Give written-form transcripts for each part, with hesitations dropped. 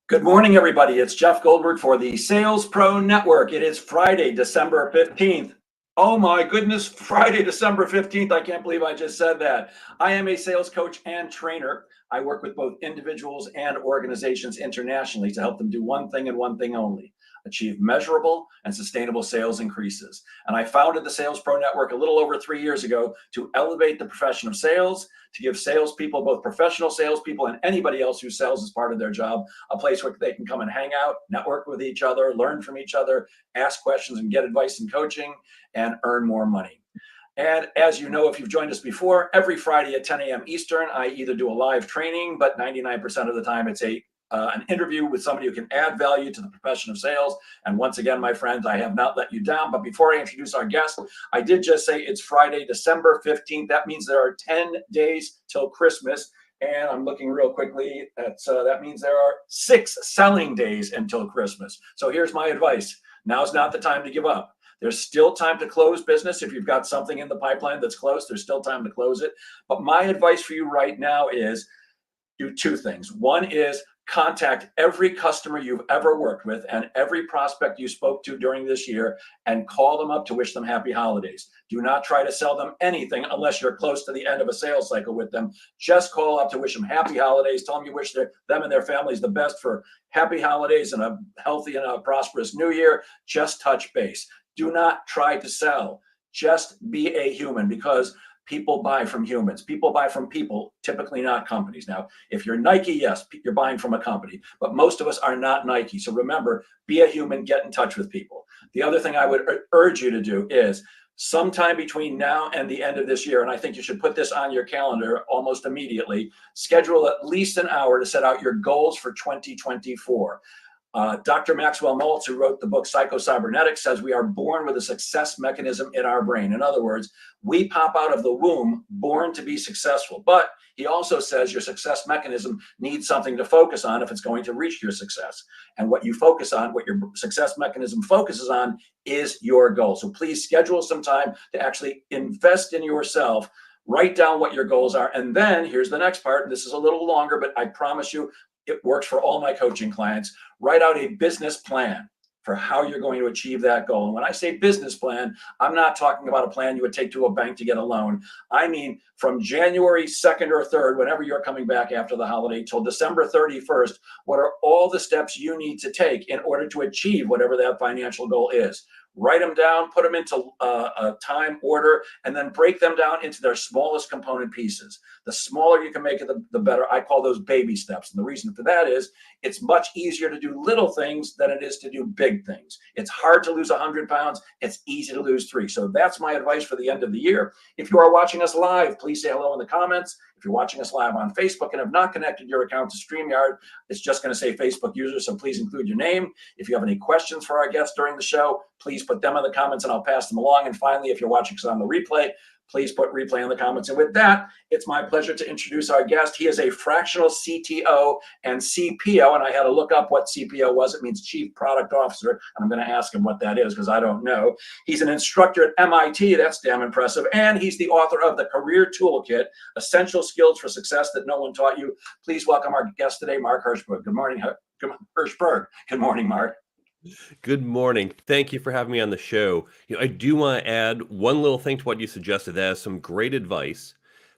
Good morning, everybody. It's Jeff Goldberg for the Sales Pro Network. It is Friday, December 15th. Oh my goodness, Friday, December 15th. I can't believe I just said that. I am a sales coach and trainer. I work with both individuals and organizations internationally to help them do one thing and one thing only: achieve measurable and sustainable sales increases. And I founded the Sales Pro Network a little over 3 years ago to elevate the profession of sales, to give salespeople, both professional salespeople and anybody else who sells as part of their job, a place where they can come and hang out, network with each other, learn from each other, ask questions and get advice and coaching, and earn more money. And as you know, if you've joined us before, every Friday at 10 a.m. Eastern, I either do a live training, but 99% of the time it's an interview with somebody who can add value to the profession of sales. And once again, my friends, I have not let you down. But before I introduce our guest, I did just say it's Friday, December 15th. That means there are 10 days till Christmas. And I'm looking real quickly at, that means there are 6 selling days until Christmas. So here's my advice. Now's not the time to give up. There's still time to close business. If you've got something in the pipeline that's close, there's still time to close it. But my advice for you right now is do 2 things. One is contact every customer you've ever worked with and every prospect you spoke to during this year and call them up to wish them happy holidays. Do not try to sell them anything unless you're close to the end of a sales cycle with them. Just call up to wish them happy holidays. Tell them you wish them and their families the best for happy holidays and a healthy and a prosperous new year. Just touch base. Do not try to sell. Just be a human, because people buy from humans. People buy from people, typically not companies. Now, if you're Nike, yes, you're buying from a company, but most of us are not Nike. So remember, be a human, get in touch with people. The other thing I would urge you to do is sometime between now and the end of this year, and I think you should put this on your calendar almost immediately, schedule at least an hour to set out your goals for 2024. Dr. Maxwell Maltz, who wrote the book Psycho-Cybernetics, says we are born with a success mechanism in our brain. In other words, we pop out of the womb born to be successful. But he also says your success mechanism needs something to focus on if it's going to reach your success. And what you focus on, what your success mechanism focuses on, is your goal. So please schedule some time to actually invest in yourself. Write down what your goals are. And then here's the next part. This is a little longer, but I promise you, it works for all my coaching clients. Write out a business plan for how you're going to achieve that goal. And when I say business plan, I'm not talking about a plan you would take to a bank to get a loan. I mean, from January 2nd or 3rd, whenever you're coming back after the holiday, till December 31st, what are all the steps you need to take in order to achieve whatever that financial goal is? Write them down, put them into a time order, and then break them down into their smallest component pieces. The smaller you can make it, the better. I call those baby steps. And the reason for that is it's much easier to do little things than it is to do big things. It's hard to lose 100 pounds. It's easy to lose 3. So that's my advice for the end of the year. If you are watching us live, please say hello in the comments. If you're watching us live on Facebook and have not connected your account to StreamYard, it's just going to say Facebook user, so please include your name. If you have any questions for our guests during the show, please put them in the comments and I'll pass them along. And finally, if you're watching us on the replay, please put replay in the comments. And with that, it's my pleasure to introduce our guest. He is a fractional CTO and CPO, and I had to look up what CPO was. It means Chief Product Officer, and I'm going to ask him what that is because I don't know. He's an instructor at MIT. That's damn impressive. And he's the author of the Career Toolkit, Essential Skills for Success That No One Taught You. Please welcome our guest today, Mark Herschberg. Good morning, Herschberg. Good morning, Mark. Good morning. Thank you for having me on the show. I do want to add one little thing to what you suggested. That is some great advice,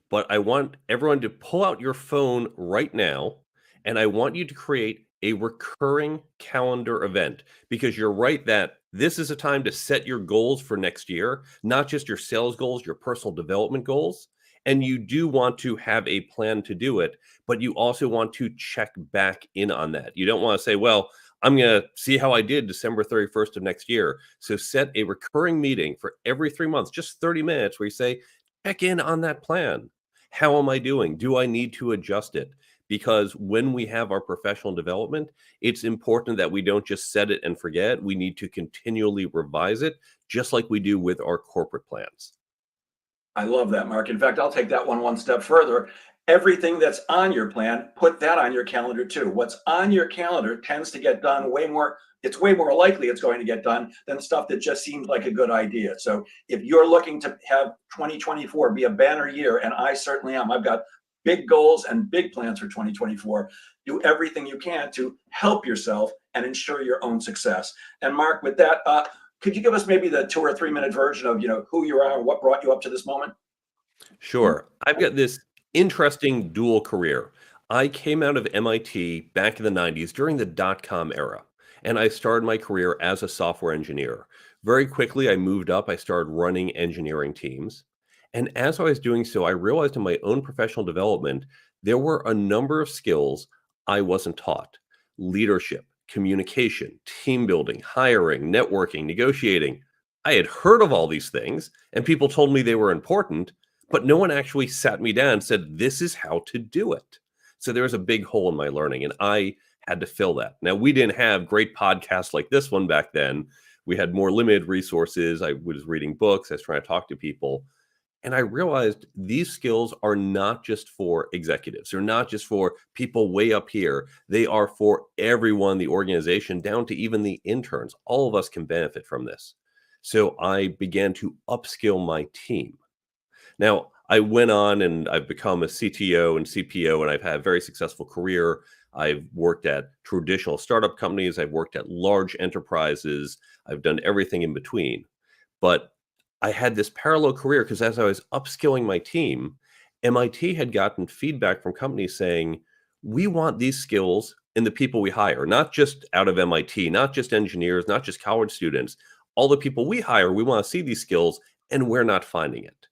but I want everyone to pull out your phone right now, and I want you to create a recurring calendar event, because you're right that this is a time to set your goals for next year, not just your sales goals, your personal development goals. And you do want to have a plan to do it, but you also want to check back in on that. You don't want to say, well, I'm going to see how I did December 31st of next year. So set a recurring meeting for every 3 months, just 30 minutes, where you say, check in on that plan. How am I doing? Do I need to adjust it? Because when we have our professional development, it's important that we don't just set it and forget. We need to continually revise it, just like we do with our corporate plans. I love that, Mark. In fact, I'll take that one step further. Everything that's on your plan, put that on your calendar too. What's on your calendar tends to get done way more. It's way more likely it's going to get done than stuff that just seems like a good idea. So if you're looking to have 2024 be a banner year, and I certainly am, I've got big goals and big plans for 2024. Do everything you can to help yourself and ensure your own success. And Mark, with that, could you give us maybe the 2 or 3 minute version of, who you are, what brought you up to this moment? Sure. I've got this interesting dual career. I came out of MIT back in the 90s during the dot-com era, and I started my career as a software engineer. Very quickly, I moved up. I started running engineering teams. And as I was doing so, I realized in my own professional development, there were a number of skills I wasn't taught: leadership, communication, team building, hiring, networking, negotiating. I had heard of all these things, and people told me they were important, but no one actually sat me down and said, this is how to do it. So there was a big hole in my learning, and I had to fill that. Now, we didn't have great podcasts like this one back then. We had more limited resources. I was reading books. I was trying to talk to people. And I realized these skills are not just for executives. They're not just for people way up here. They are for everyone in the organization, down to even the interns. All of us can benefit from this. So I began to upskill my team. Now, I went on and I've become a CTO and CPO, and I've had a very successful career. I've worked at traditional startup companies. I've worked at large enterprises. I've done everything in between. But I had this parallel career because as I was upskilling my team, MIT had gotten feedback from companies saying, we want these skills in the people we hire, not just out of MIT, not just engineers, not just college students. All the people we hire, we want to see these skills, and we're not finding it.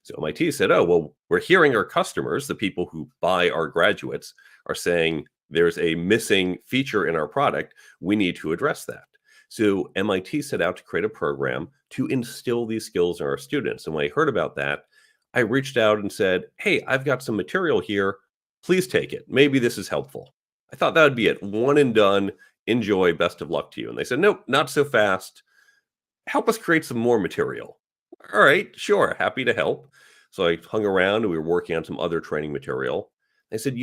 So MIT said, oh, well, we're hearing our customers, the people who buy our graduates, are saying there's a missing feature in our product. We need to address that. So MIT set out to create a program to instill these skills in our students. And when I heard about that, I reached out and said, hey, I've got some material here. Please take it. Maybe this is helpful. I thought that would be it. One and done. Enjoy. Best of luck to you. And they said, nope, not so fast. Help us create some more material. All right, sure. Happy to help. So I hung around and we were working on some other training material. They said,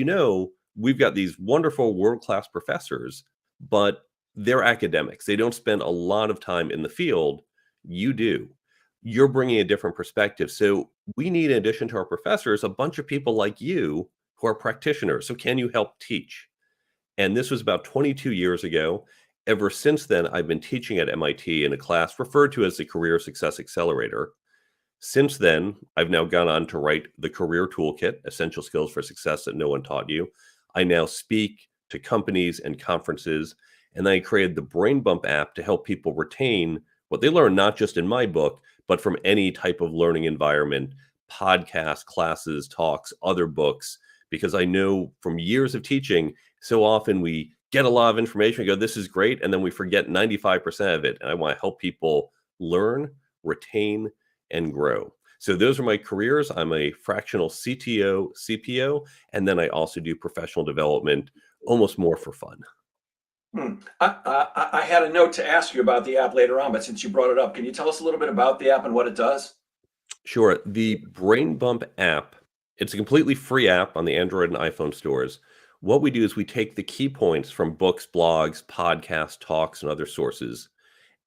we've got these wonderful world-class professors, but they're academics. They don't spend a lot of time in the field. You do. You're bringing a different perspective. So we need, in addition to our professors, a bunch of people like you who are practitioners. So can you help teach? And this was about 22 years ago. Ever since then, I've been teaching at MIT in a class referred to as the Career Success Accelerator. Since then, I've now gone on to write the Career Toolkit, Essential Skills for Success That No One Taught You. I now speak to companies and conferences, and I created the Brain Bump app to help people retain what they learn, not just in my book, but from any type of learning environment, podcasts, classes, talks, other books, because I know from years of teaching, so often we get a lot of information, we go, this is great, and then we forget 95% of it. And I want to help people learn, retain, and grow. So those are my careers. I'm a fractional CTO, CPO, and then I also do professional development, almost more for fun. I had a note to ask you about the app later on, but since you brought it up, can you tell us a little bit about the app and what it does? Sure. The Brain Bump app, it's a completely free app on the Android and iPhone stores. What we do is we take the key points from books, blogs, podcasts, talks, and other sources,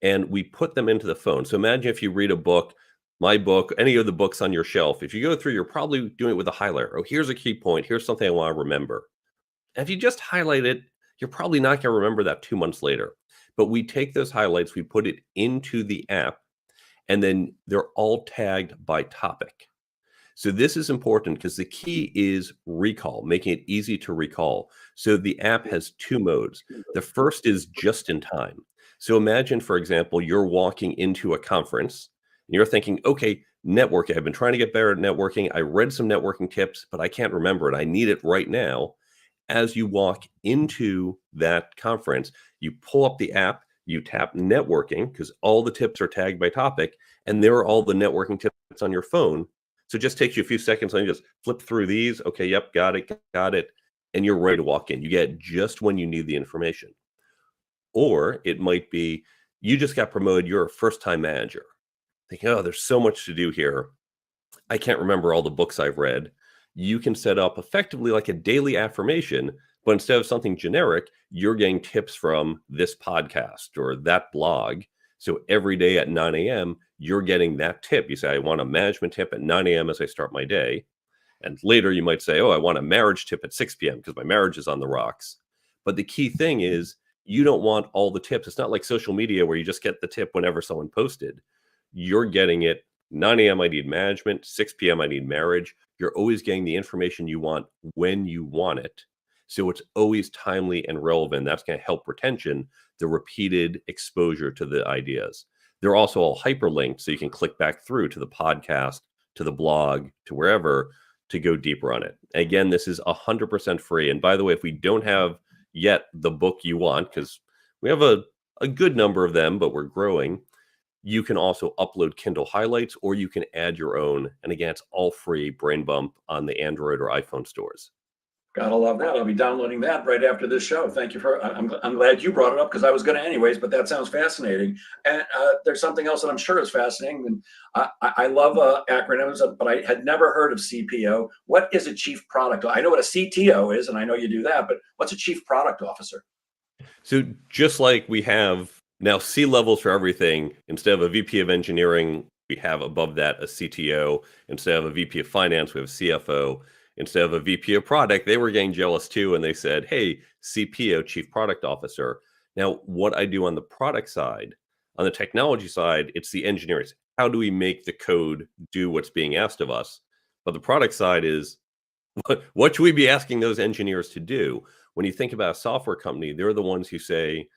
and we put them into the phone. So imagine if you read a book, my book, any of the books on your shelf. If you go through, you're probably doing it with a highlighter. Oh, here's a key point. Here's something I want to remember. And if you just highlight it, you're probably not going to remember that 2 months later. But we take those highlights, we put it into the app, and then they're all tagged by topic. So this is important because the key is recall, making it easy to recall. So the app has 2 modes. The first is just in time. So imagine, for example, you're walking into a conference and you're thinking, okay, networking. I've been trying to get better at networking. I read some networking tips, but I can't remember it. I need it right now. As you walk into that conference, you pull up the app, you tap networking because all the tips are tagged by topic, and there are all the networking tips on your phone. So it just takes you a few seconds and you just flip through these. Okay, yep, got it. And you're ready to walk in. You get just when you need the information. Or it might be you just got promoted, you're a first-time manager. Thinking, oh, there's so much to do here. I can't remember all the books I've read. You can set up effectively like a daily affirmation, but instead of something generic, you're getting tips from this podcast or that blog. So every day at 9 a.m., you're getting that tip. You say, I want a management tip at 9 a.m. as I start my day. And later you might say, oh, I want a marriage tip at 6 p.m. because my marriage is on the rocks. But the key thing is you don't want all the tips. It's not like social media where you just get the tip whenever someone posted. You're getting it 9 a.m. I need management, 6 p.m. I need marriage. You're always getting the information you want when you want it. So it's always timely and relevant. That's going to help retention, the repeated exposure to the ideas. They're also all hyperlinked, so you can click back through to the podcast, to the blog, to wherever to go deeper on it. Again, this is 100% free. And by the way, if we don't have yet the book you want, because we have a good number of them, but we're growing, you can also upload Kindle highlights, or you can add your own. And again, it's all free, Brain Bump, on the Android or iPhone stores. Gotta love that. I'll be downloading that right after this show. Thank you for. I'm glad you brought it up because I was going to anyways. But that sounds fascinating. And there's something else that I'm sure is fascinating. And I love acronyms, but I had never heard of CPO. What is a chief product? I know what a CTO is, and I know you do that. But what's a chief product officer? So just like we have now C levels for everything, instead of a VP of engineering, we have above that a CTO. Instead of a VP of finance, we have a CFO. Instead of a VP of product, they were getting jealous too. And they said, hey, CPO, chief product officer. Now, what I do on the product side, on the technology side, it's the engineering. How do we make the code do what's being asked of us? But the product side is, what should we be asking those engineers to do? When you think about a software company, they're the ones who say,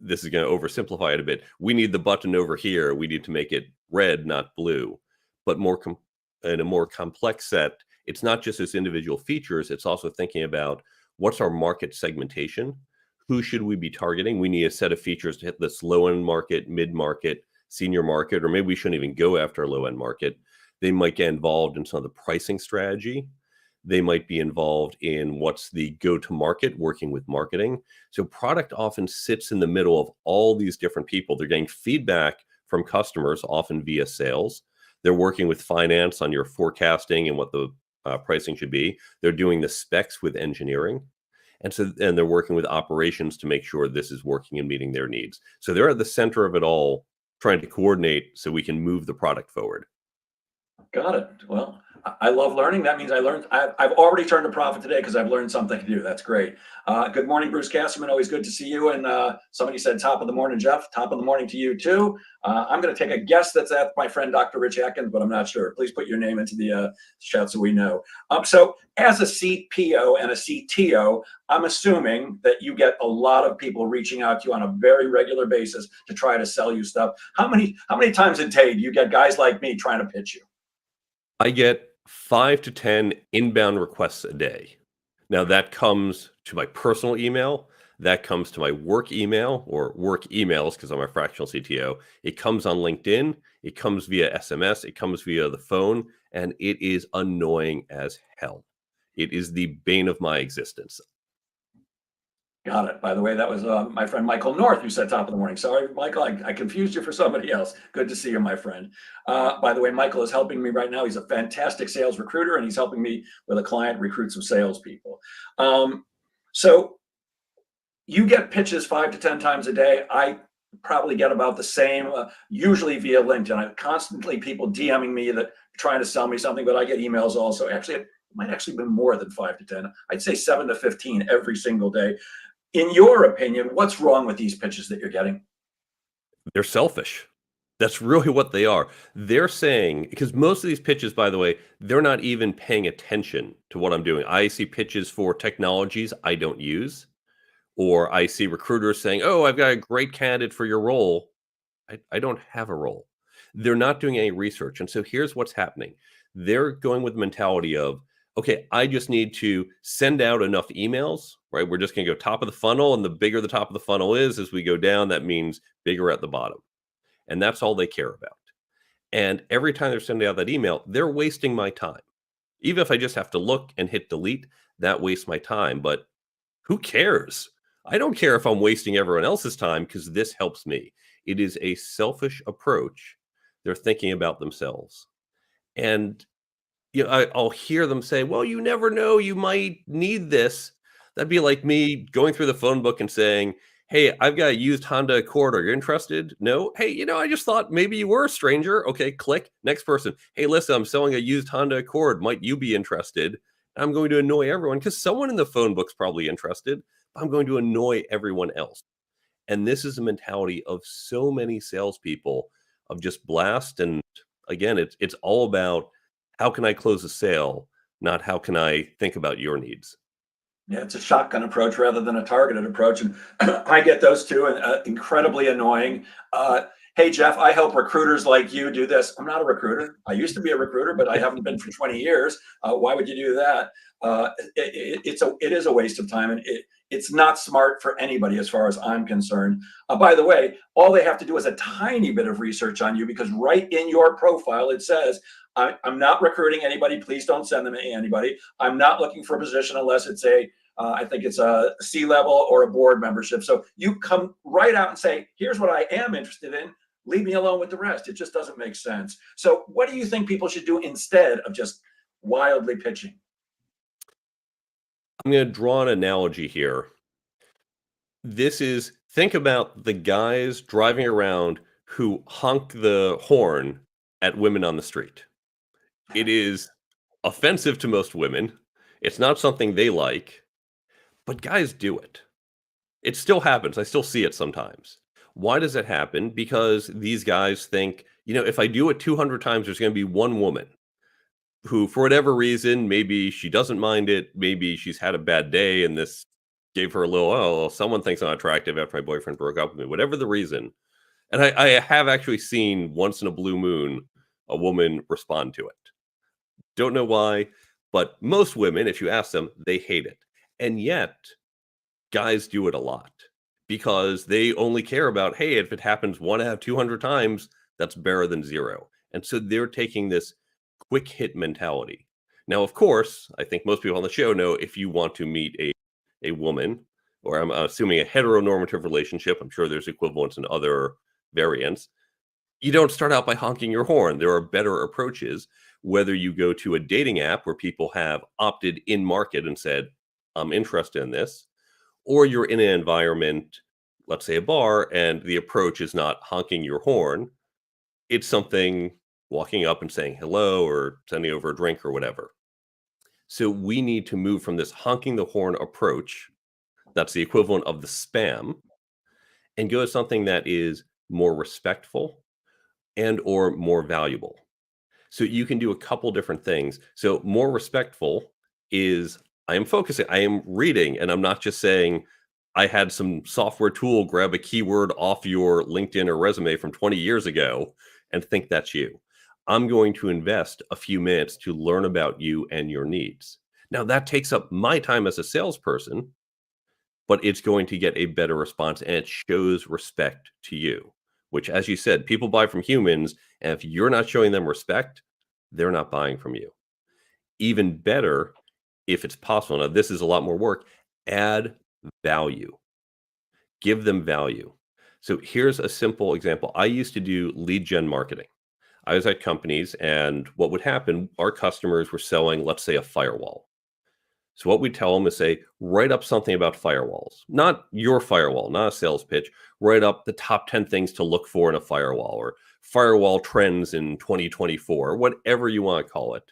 this is going to oversimplify it a bit. We need the button over here. We need to make it red, not blue. But in a more complex set, it's not just as individual features. It's also thinking about what's our market segmentation? Who should we be targeting? We need a set of features to hit this low-end market, mid-market, senior market, or maybe we shouldn't even go after a low-end market. They might get involved in some of the pricing strategy. They might be involved in what's the go-to-market, working with marketing. So product often sits in the middle of all these different people. They're getting feedback from customers, often via sales. They're working with finance on your forecasting and what the pricing should be. They're doing the specs with engineering. And they're working with operations to make sure this is working and meeting their needs. So they're at the center of it all, trying to coordinate so we can move the product forward. Got it. Well, I love learning. That means I've already turned a profit today because I've learned something to do. That's great. Good morning, Bruce Casserman. Always good to see you. And somebody said top of the morning, Jeff. Top of the morning to you too. I'm going to take a guess that's at my friend, Dr. Rich Atkins, but I'm not sure. Please put your name into the chat so we know. So as a CPO and a CTO, I'm assuming that you get a lot of people reaching out to you on a very regular basis to try to sell you stuff. How many times a day do you get guys like me trying to pitch you? I get 5 to 10 inbound requests a day. Now that comes to my personal email. That comes to my work email or work emails because I'm a fractional CTO. It comes on LinkedIn. It comes via SMS. It comes via the phone. And it is annoying as hell. It is the bane of my existence. Got it. By the way, that was my friend Michael North who said top of the morning. Sorry, Michael, I confused you for somebody else. Good to see you, my friend. By the way, Michael is helping me right now. He's a fantastic sales recruiter, and he's helping me with a client recruit some salespeople. So you get pitches 5 to 10 times a day. I probably get about the same, usually via LinkedIn. I constantly people DMing me that trying to sell me something, but I get emails also. Actually, it might actually be more than 5 to 10. I'd say 7 to 15 every single day. In your opinion, what's wrong with these pitches that you're getting? They're selfish. That's really what they are. They're saying, because most of these pitches, by the way, they're not even paying attention to what I'm doing. I see pitches for technologies I don't use, or I see recruiters saying, oh, I've got a great candidate for your role. I don't have a role. They're not doing any research. And so here's what's happening. They're going with the mentality of, okay, I just need to send out enough emails, right? We're just going to go top of the funnel. And the bigger the top of the funnel is, as we go down, that means bigger at the bottom. And that's all they care about. And every time they're sending out that email, they're wasting my time. Even if I just have to look and hit delete, that wastes my time. But who cares? I don't care if I'm wasting everyone else's time because this helps me. It is a selfish approach. They're thinking about themselves. And I'll hear them say, well, you never know, you might need this. That'd be like me going through the phone book and saying, Hey, I've got a used Honda Accord. Are you interested? No. Hey, I just thought maybe you were a stranger. Okay, click. Next person. Hey, listen, I'm selling a used Honda Accord. Might you be interested? I'm going to annoy everyone because someone in the phone book's probably interested. I'm going to annoy everyone else. And this is a mentality of so many salespeople of just blast. And again, it's all about how can I close a sale, not how can I think about your needs. Yeah, it's a shotgun approach rather than a targeted approach, and I get those too, and incredibly annoying. Hey, Jeff, I help recruiters like you do this. I'm not a recruiter. I used to be a recruiter, but I haven't been for 20 years. Why would you do that? It is a waste of time, and it's not smart for anybody as far as I'm concerned. By the way, all they have to do is a tiny bit of research on you, because right in your profile it says, I'm not recruiting anybody. Please don't send them to anybody. I'm not looking for a position unless it's I think it's a C-level or a board membership. So you come right out and say, here's what I am interested in. Leave me alone with the rest. It just doesn't make sense. So what do you think people should do instead of just wildly pitching? I'm going to draw an analogy here. Think about the guys driving around who honk the horn at women on the street. It is offensive to most women. It's not something they like, but guys do it. It still happens. I still see it sometimes. Why does it happen? Because these guys think, if I do it 200 times, there's going to be one woman who, for whatever reason, maybe she doesn't mind it. Maybe she's had a bad day and this gave her a little, oh, someone thinks I'm attractive after my boyfriend broke up with me, whatever the reason. And I have actually seen once in a blue moon a woman respond to it. Don't know why, but most women, if you ask them, they hate it. And yet, guys do it a lot because they only care about, hey, if it happens 1 out of 200 times, that's better than 0. And so they're taking this quick hit mentality. Now, of course, I think most people on the show know if you want to meet a woman, or I'm assuming a heteronormative relationship, I'm sure there's equivalents in other variants, you don't start out by honking your horn. There are better approaches, whether you go to a dating app where people have opted in market and said, I'm interested in this, or you're in an environment, let's say a bar, and the approach is not honking your horn. It's something walking up and saying hello or sending over a drink or whatever. So we need to move from this honking the horn approach, that's the equivalent of the spam, and go to something that is more respectful and or more valuable. So you can do a couple different things. So more respectful is I am focusing, I am reading, and I'm not just saying I had some software tool grab a keyword off your LinkedIn or resume from 20 years ago and think that's you. I'm going to invest a few minutes to learn about you and your needs. Now that takes up my time as a salesperson, but it's going to get a better response and it shows respect to you, which, as you said, people buy from humans. And if you're not showing them respect, they're not buying from you. Even better, if it's possible, now this is a lot more work, add value, give them value. So here's a simple example. I used to do lead gen marketing. I was at companies, and what would happen, our customers were selling, let's say, a firewall. So what we tell them is say, write up something about firewalls, not your firewall, not a sales pitch. Write up the top 10 things to look for in a firewall, or firewall trends in 2024, whatever you want to call it.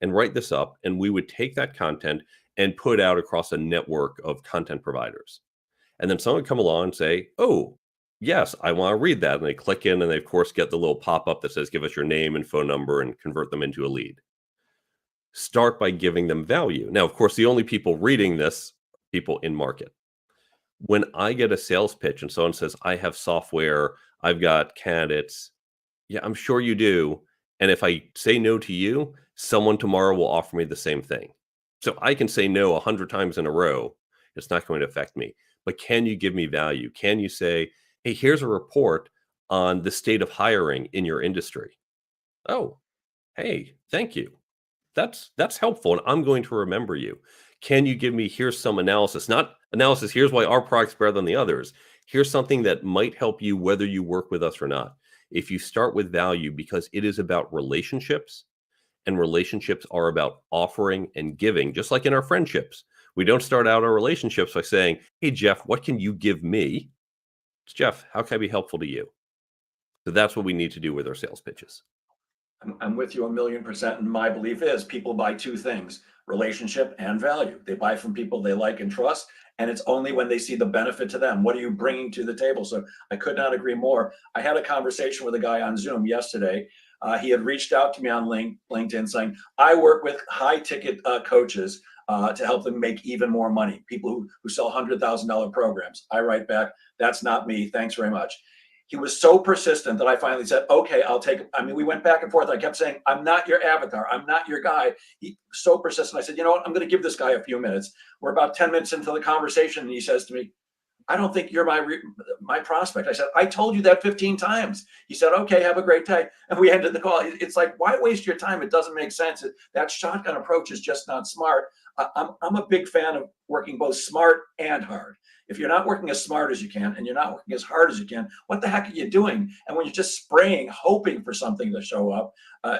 And write this up. And we would take that content and put it out across a network of content providers. And then someone would come along and say, oh, yes, I want to read that. And they click in and they, of course, get the little pop-up that says, give us your name and phone number and convert them into a lead. Start by giving them value. Now, of course, the only people reading this, people in market. When I get a sales pitch and someone says, I have software, I've got candidates. Yeah, I'm sure you do. And if I say no to you, someone tomorrow will offer me the same thing. So I can say no 100 times in a row. It's not going to affect me. But can you give me value? Can you say, hey, here's a report on the state of hiring in your industry? Oh, hey, thank you. That's helpful, and I'm going to remember you. Can you give me, here's some analysis, not analysis, here's why our product's better than the others. Here's something that might help you whether you work with us or not. If you start with value, because it is about relationships, and relationships are about offering and giving, just like in our friendships. We don't start out our relationships by saying, hey, Jeff, what can you give me? Jeff, how can I be helpful to you? So that's what we need to do with our sales pitches. I'm with you 1,000,000%. And my belief is people buy two things: relationship and value. They buy from people they like and trust. And it's only when they see the benefit to them. What are you bringing to the table? So I could not agree more. I had a conversation with a guy on Zoom yesterday. He had reached out to me on LinkedIn saying, I work with high ticket coaches to help them make even more money. People who sell $100,000 programs. I write back, that's not me. Thanks very much. He was so persistent that I finally said, okay, I'll take it. I mean, we went back and forth. I kept saying, I'm not your avatar. I'm not your guy. He so persistent. I said, you know what? I'm going to give this guy a few minutes. We're about 10 minutes into the conversation. And he says to me, I don't think you're my prospect. I said, I told you that 15 times. He said, okay, have a great day. And we ended the call. It's like, why waste your time? It doesn't make sense. That shotgun approach is just not smart. I'm a big fan of working both smart and hard. If you're not working as smart as you can and you're not working as hard as you can, what the heck are you doing? And when you're just spraying, hoping for something to show up,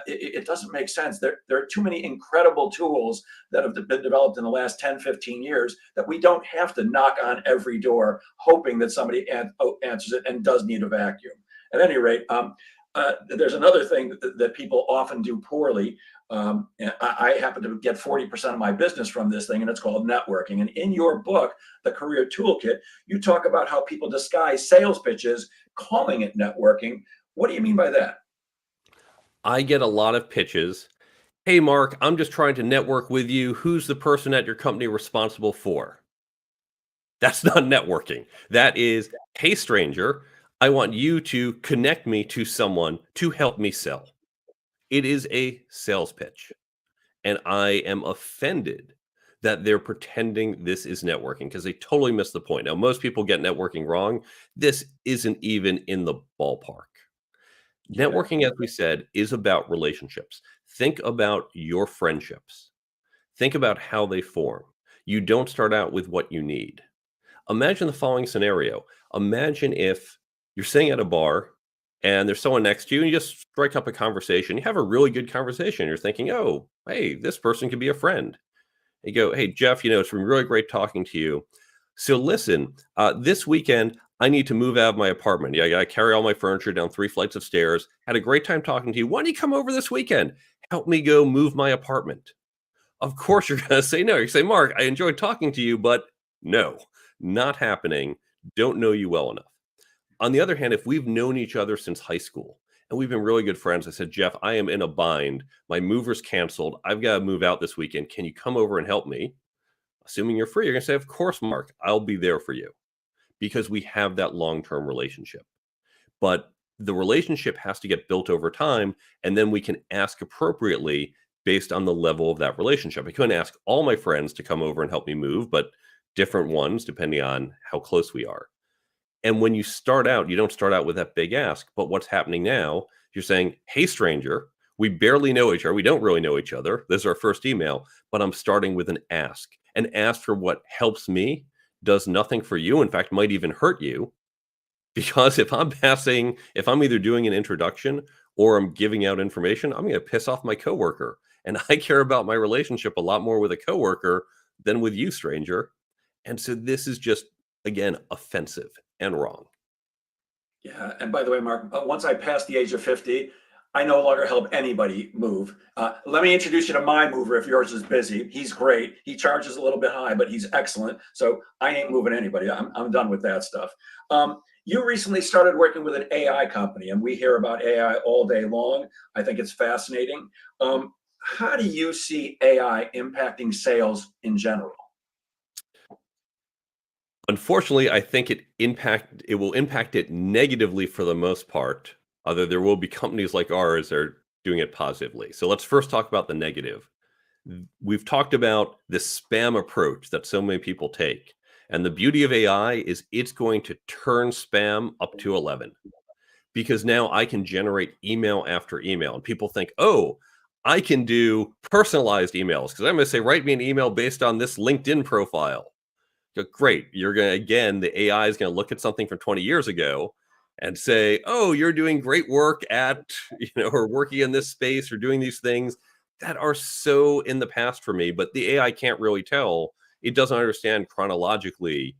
it doesn't make sense. There are too many incredible tools that have been developed in the last 10, 15 years that we don't have to knock on every door hoping that somebody answers it and does need a vacuum. At any rate, there's another thing that people often do poorly. And I happen to get 40% of my business from this thing, and it's called networking. And in your book, The Career Toolkit, you talk about how people disguise sales pitches, calling it networking. What do you mean by that? I get a lot of pitches. Hey, Mark, I'm just trying to network with you. Who's the person at your company responsible for? That's not networking. That is, hey, stranger, I want you to connect me to someone to help me sell. It is a sales pitch. And I am offended that they're pretending this is networking because they totally missed the point. Now, most people get networking wrong. This isn't even in the ballpark. Yeah. Networking, as we said, is about relationships. Think about your friendships. Think about how they form. You don't start out with what you need. Imagine the following scenario. Imagine if you're sitting at a bar and there's someone next to you and you just strike up a conversation. You have a really good conversation. You're thinking, oh, hey, this person could be a friend. You go, hey, Jeff, it's been really great talking to you. So listen, this weekend, I need to move out of my apartment. Yeah, I got to carry all my furniture down 3 flights of stairs. Had a great time talking to you. Why don't you come over this weekend? Help me go move my apartment. Of course, you're going to say no. You say, Mark, I enjoyed talking to you, but no, not happening. Don't know you well enough. On the other hand, if we've known each other since high school and we've been really good friends, I said, Jeff, I am in a bind. My mover's canceled. I've got to move out this weekend. Can you come over and help me? Assuming you're free, you're going to say, of course, Mark, I'll be there for you because we have that long-term relationship. But the relationship has to get built over time, and then we can ask appropriately based on the level of that relationship. I couldn't ask all my friends to come over and help me move, but different ones depending on how close we are. And when you start out, you don't start out with that big ask. But what's happening now, you're saying, hey, stranger, we barely know each other. We don't really know each other. This is our first email, but I'm starting with an ask. An ask for what helps me does nothing for you. In fact, might even hurt you. Because if I'm either doing an introduction or I'm giving out information, I'm going to piss off my coworker. And I care about my relationship a lot more with a coworker than with you, stranger. And so this is just, again, offensive and wrong. Yeah. And by the way, Mark, once I passed the age of 50, I no longer help anybody move. Let me introduce you to my mover if yours is busy. He's great. He charges a little bit high, but he's excellent. So I ain't moving anybody. I'm done with that stuff. You recently started working with an AI company, and we hear about AI all day long. I think it's fascinating. How do you see AI impacting sales in general? Unfortunately, I think it will impact it negatively for the most part. Although there will be companies like ours that are doing it positively. So let's first talk about the negative. We've talked about the spam approach that so many people take. And the beauty of AI is it's going to turn spam up to 11 because now I can generate email after email. And people think, oh, I can do personalized emails because I'm going to say, write me an email based on this LinkedIn profile. Go, great. You're going to, again, the AI is going to look at something from 20 years ago and say, oh, you're doing great work at, or working in this space or doing these things that are so in the past for me. But the AI can't really tell. It doesn't understand chronologically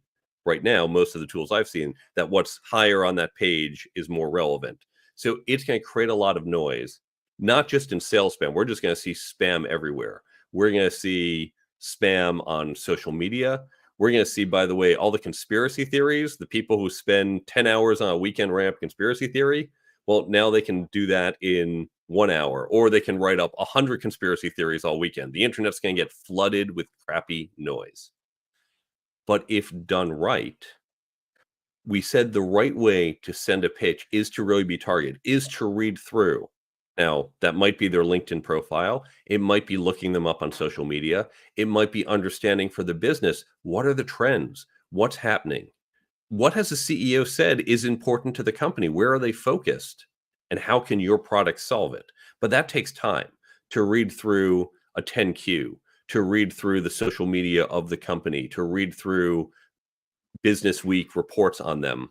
right now, most of the tools I've seen, that what's higher on that page is more relevant. So it's going to create a lot of noise, not just in sales spam. We're just going to see spam everywhere. We're going to see spam on social media. We're going to see, by the way, all the conspiracy theories, the people who spend 10 hours on a weekend writing up conspiracy theory. Well, now they can do that in 1 hour, or they can write up 100 conspiracy theories all weekend. The internet's going to get flooded with crappy noise. But if done right, we said the right way to send a pitch is to really be targeted, is to read through. Now, that might be their LinkedIn profile. It might be looking them up on social media. It might be understanding for the business, what are the trends? What's happening? What has the CEO said is important to the company? Where are they focused? And how can your product solve it? But that takes time to read through a 10Q, to read through the social media of the company, to read through Business Week reports on them.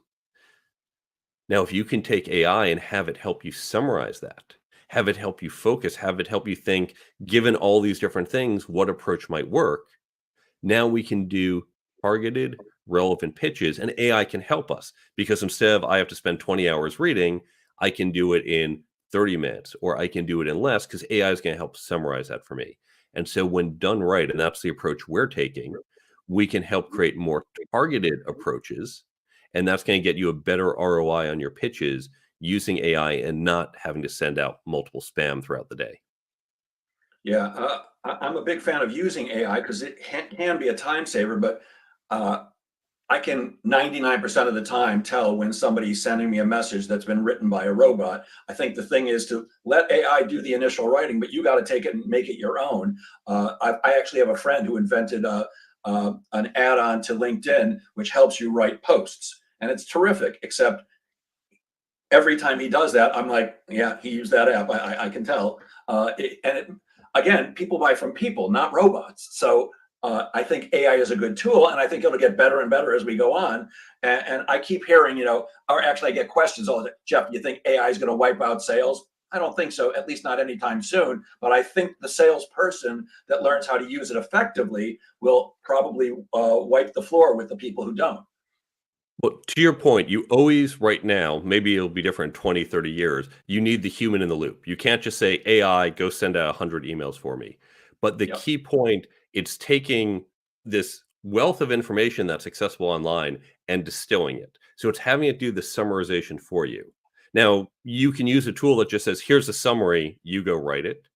Now, if you can take AI and have it help you summarize that, have it help you focus, have it help you think, given all these different things, what approach might work, now we can do targeted, relevant pitches, and AI can help us, because instead of I have to spend 20 hours reading, I can do it in 30 minutes, or I can do it in less, because AI is going to help summarize that for me. And so when done right, and that's the approach we're taking, we can help create more targeted approaches, and that's going to get you a better ROI on your pitches using AI and not having to send out multiple spam throughout the day. Yeah, I'm a big fan of using AI because it can be a time saver, but uh, I can 99% of the time tell when somebody's sending me a message that's been written by a robot. I think the thing is to let AI do the initial writing, but you got to take it and make it your own. I actually have a friend who invented an add-on to LinkedIn, which helps you write posts. And it's terrific, except every time he does that, I'm like, yeah, he used that app. I can tell. Again, people buy from people, not robots. So I think AI is a good tool, and I think it'll get better and better as we go on. And I keep hearing, or actually I get questions all the time. Jeff, you think AI is going to wipe out sales? I don't think so, at least not anytime soon. But I think the salesperson that learns how to use it effectively will probably wipe the floor with the people who don't. Well, to your point, you always, right now, maybe it'll be different in 20, 30 years, you need the human in the loop. You can't just say, AI, go send out 100 emails for me. But the Yep. key point, it's taking this wealth of information that's accessible online and distilling it. So it's having it do the summarization for you. Now, you can use a tool that just says, here's a summary, you go write it.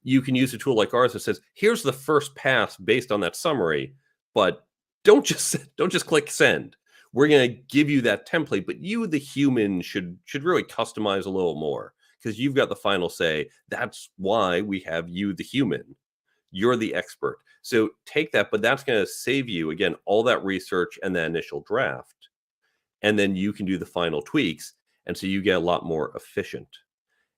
You can use a tool like ours that says, here's the first pass based on that summary, but don't just click send. We're going to give you that template, but you, the human, should really customize a little more, because you've got the final say. That's why we have you, the human. You're the expert. So take that, but that's going to save you, again, all that research and that initial draft. And then you can do the final tweaks. And so you get a lot more efficient.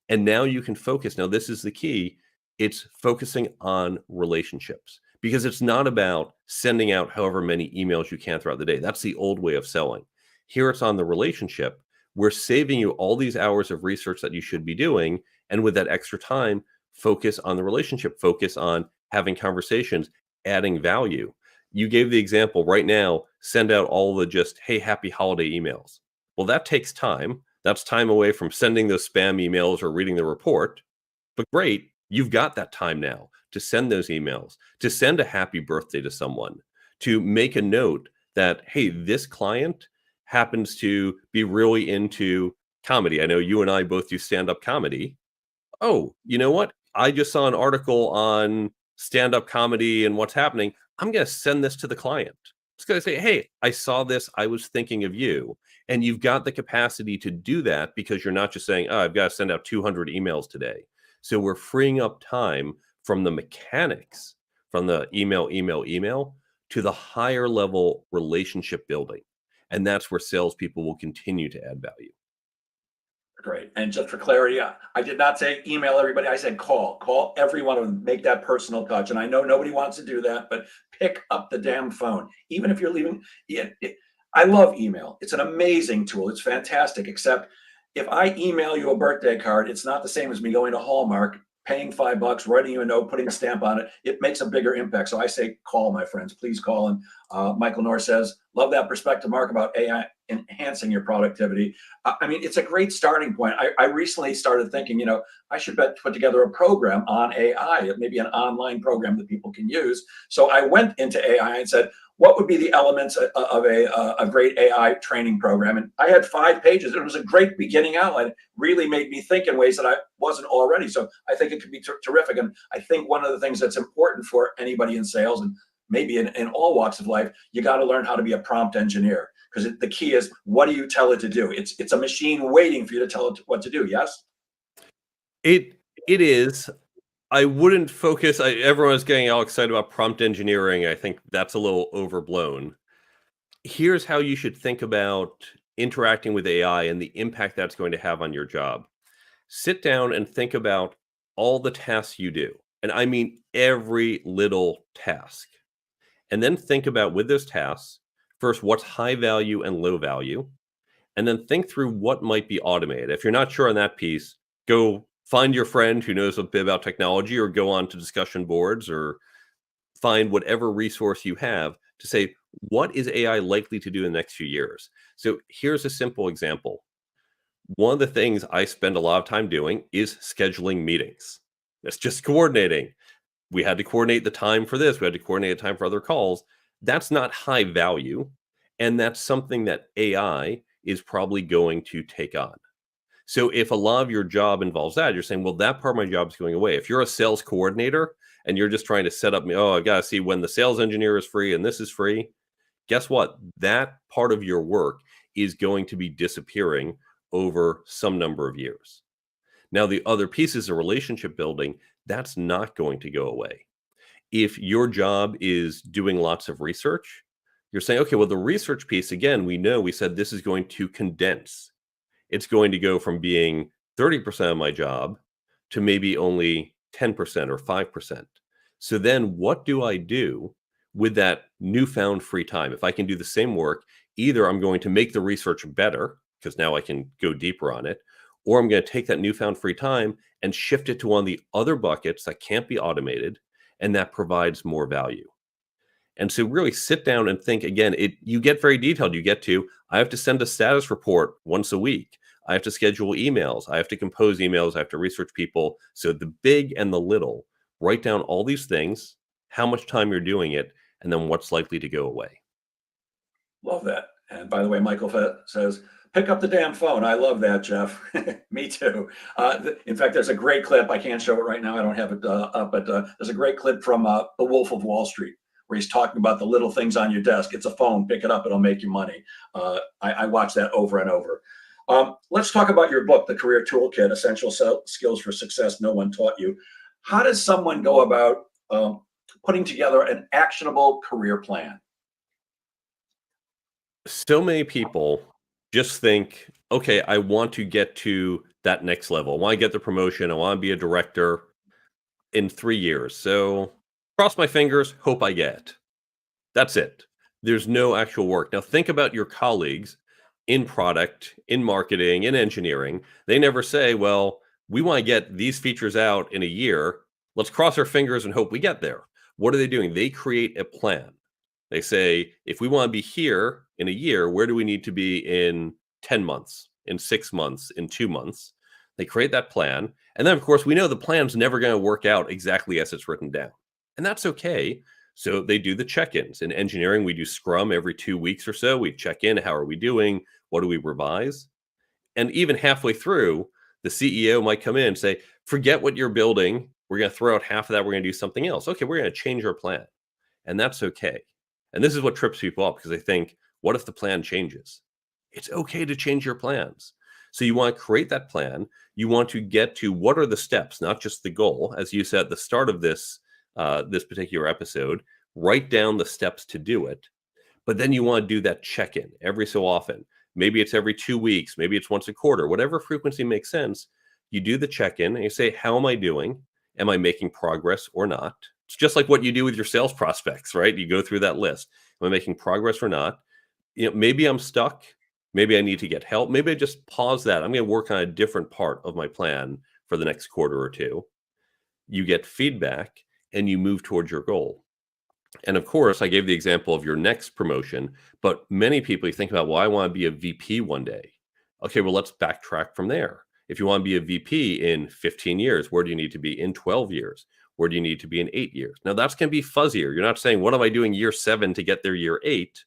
And now you can focus. Now, this is the key. It's focusing on relationships, because it's not about sending out however many emails you can throughout the day. That's the old way of selling. Here it's on the relationship. We're saving you all these hours of research that you should be doing. And with that extra time, focus on the relationship, focus on having conversations, adding value. You gave the example right now, send out all the just, hey, happy holiday emails. Well, that takes time. That's time away from sending those spam emails or reading the report. But great, you've got that time now to send those emails, to send a happy birthday to someone, to make a note that, hey, this client happens to be really into comedy. I know you and I both do stand-up comedy. Oh, you know what? I just saw an article on stand-up comedy and what's happening. I'm going to send this to the client. It's going to say, hey, I saw this. I was thinking of you. And you've got the capacity to do that, because you're not just saying, oh, I've got to send out 200 emails today. So we're freeing up time from the mechanics, from the email to the higher level relationship building. And that's where salespeople will continue to add value. Great. And just for clarity, I did not say email everybody. I said call every one of them, make that personal touch. And I know nobody wants to do that, but pick up the damn phone. Even if you're leaving, I love email. It's an amazing tool. It's fantastic. Except if I email you a birthday card, it's not the same as me going to Hallmark paying $5, writing you a note, putting a stamp on it, it makes a bigger impact. So I say, call, my friends, please call. And Michael Norris says, love that perspective, Mark, about AI enhancing your productivity. I mean, it's a great starting point. I recently started thinking, I should put together a program on AI, maybe an online program that people can use. So I went into AI and said, what would be the elements of a great AI training program? And I had 5 pages. It was a great beginning outline. It really made me think in ways that I wasn't already. So I think it could be terrific. And I think one of the things that's important for anybody in sales, and maybe in all walks of life, you got to learn how to be a prompt engineer, because the key is, what do you tell it to do? It's a machine waiting for you to tell it what to do. Yes? It is. I wouldn't focus. Everyone's getting all excited about prompt engineering. I think that's a little overblown. Here's how you should think about interacting with AI and the impact that's going to have on your job. Sit down and think about all the tasks you do. And I mean every little task. And then think about, with those tasks, first, what's high value and low value. And then think through what might be automated. If you're not sure on that piece, go find your friend who knows a bit about technology, or go on to discussion boards, or find whatever resource you have to say, what is AI likely to do in the next few years? So here's a simple example. One of the things I spend a lot of time doing is scheduling meetings. It's just coordinating. We had to coordinate the time for this. We had to coordinate the time for other calls. That's not high value. And that's something that AI is probably going to take on. So if a lot of your job involves that, you're saying, well, that part of my job is going away. If you're a sales coordinator and you're just trying to set up, I got to see when the sales engineer is free and this is free, guess what? That part of your work is going to be disappearing over some number of years. Now, the other pieces of relationship building, that's not going to go away. If your job is doing lots of research, you're saying, okay, well, the research piece, again, we said this is going to condense. It's going to go from being 30% of my job to maybe only 10% or 5%. So then what do I do with that newfound free time? If I can do the same work, either I'm going to make the research better, because now I can go deeper on it, or I'm going to take that newfound free time and shift it to one of the other buckets that can't be automated and that provides more value. And so really sit down and think. Again, you get very detailed. You get to, I have to send a status report once a week. I have to schedule emails. I have to compose emails. I have to research people. So the big and the little, write down all these things, how much time you're doing it, and then what's likely to go away. Love that. And by the way, Michael says, pick up the damn phone. I love that, Jeff. Me too. In fact, there's a great clip. I can't show it right now. I don't have it up, but there's a great clip from The Wolf of Wall Street, where he's talking about the little things on your desk. It's a phone. Pick it up. It'll make you money. I watch that over and over. Let's talk about your book, The Career Toolkit, Essential Skills for Success No One Taught You. How does someone go about putting together an actionable career plan? So many people just think, okay, I want to get to that next level. I want to get the promotion. I want to be a director in 3 years. So cross my fingers, hope I get it. That's it. There's no actual work. Now think about your colleagues in product, in marketing, in engineering. They never say, well, we want to get these features out in a year. Let's cross our fingers and hope we get there. What are they doing? They create a plan. They say, if we want to be here in a year, where do we need to be in 10 months, in 6 months, in 2 months? They create that plan. And then, of course, we know the plan's never going to work out exactly as it's written down. And that's okay. So they do the check-ins. In engineering, we do Scrum every 2 weeks or so. We check in. How are we doing? What do we revise? And even halfway through, the CEO might come in and say, forget what you're building. We're going to throw out half of that. We're going to do something else. Okay, we're going to change our plan. And that's okay. And this is what trips people up, because they think, what if the plan changes? It's okay to change your plans. So you want to create that plan. You want to get to, what are the steps, not just the goal. As you said at the start of this particular episode, write down the steps to do it. But then you want to do that check-in every so often. Maybe it's every 2 weeks. Maybe it's once a quarter. Whatever frequency makes sense. You do the check-in and you say, how am I doing? Am I making progress or not? It's just like what you do with your sales prospects, right? You go through that list. Am I making progress or not? Maybe I'm stuck. Maybe I need to get help. Maybe I just pause that. I'm going to work on a different part of my plan for the next quarter or two. you get feedback, and you move towards your goal. And of course, I gave the example of your next promotion, but many people you think about, well, I want to be a VP one day. Okay, well, let's backtrack from there. If you want to be a VP in 15 years, where do you need to be in 12 years? Where do you need to be in 8 years? Now, that's going to be fuzzier. You're not saying, what am I doing year 7 to get there year 8?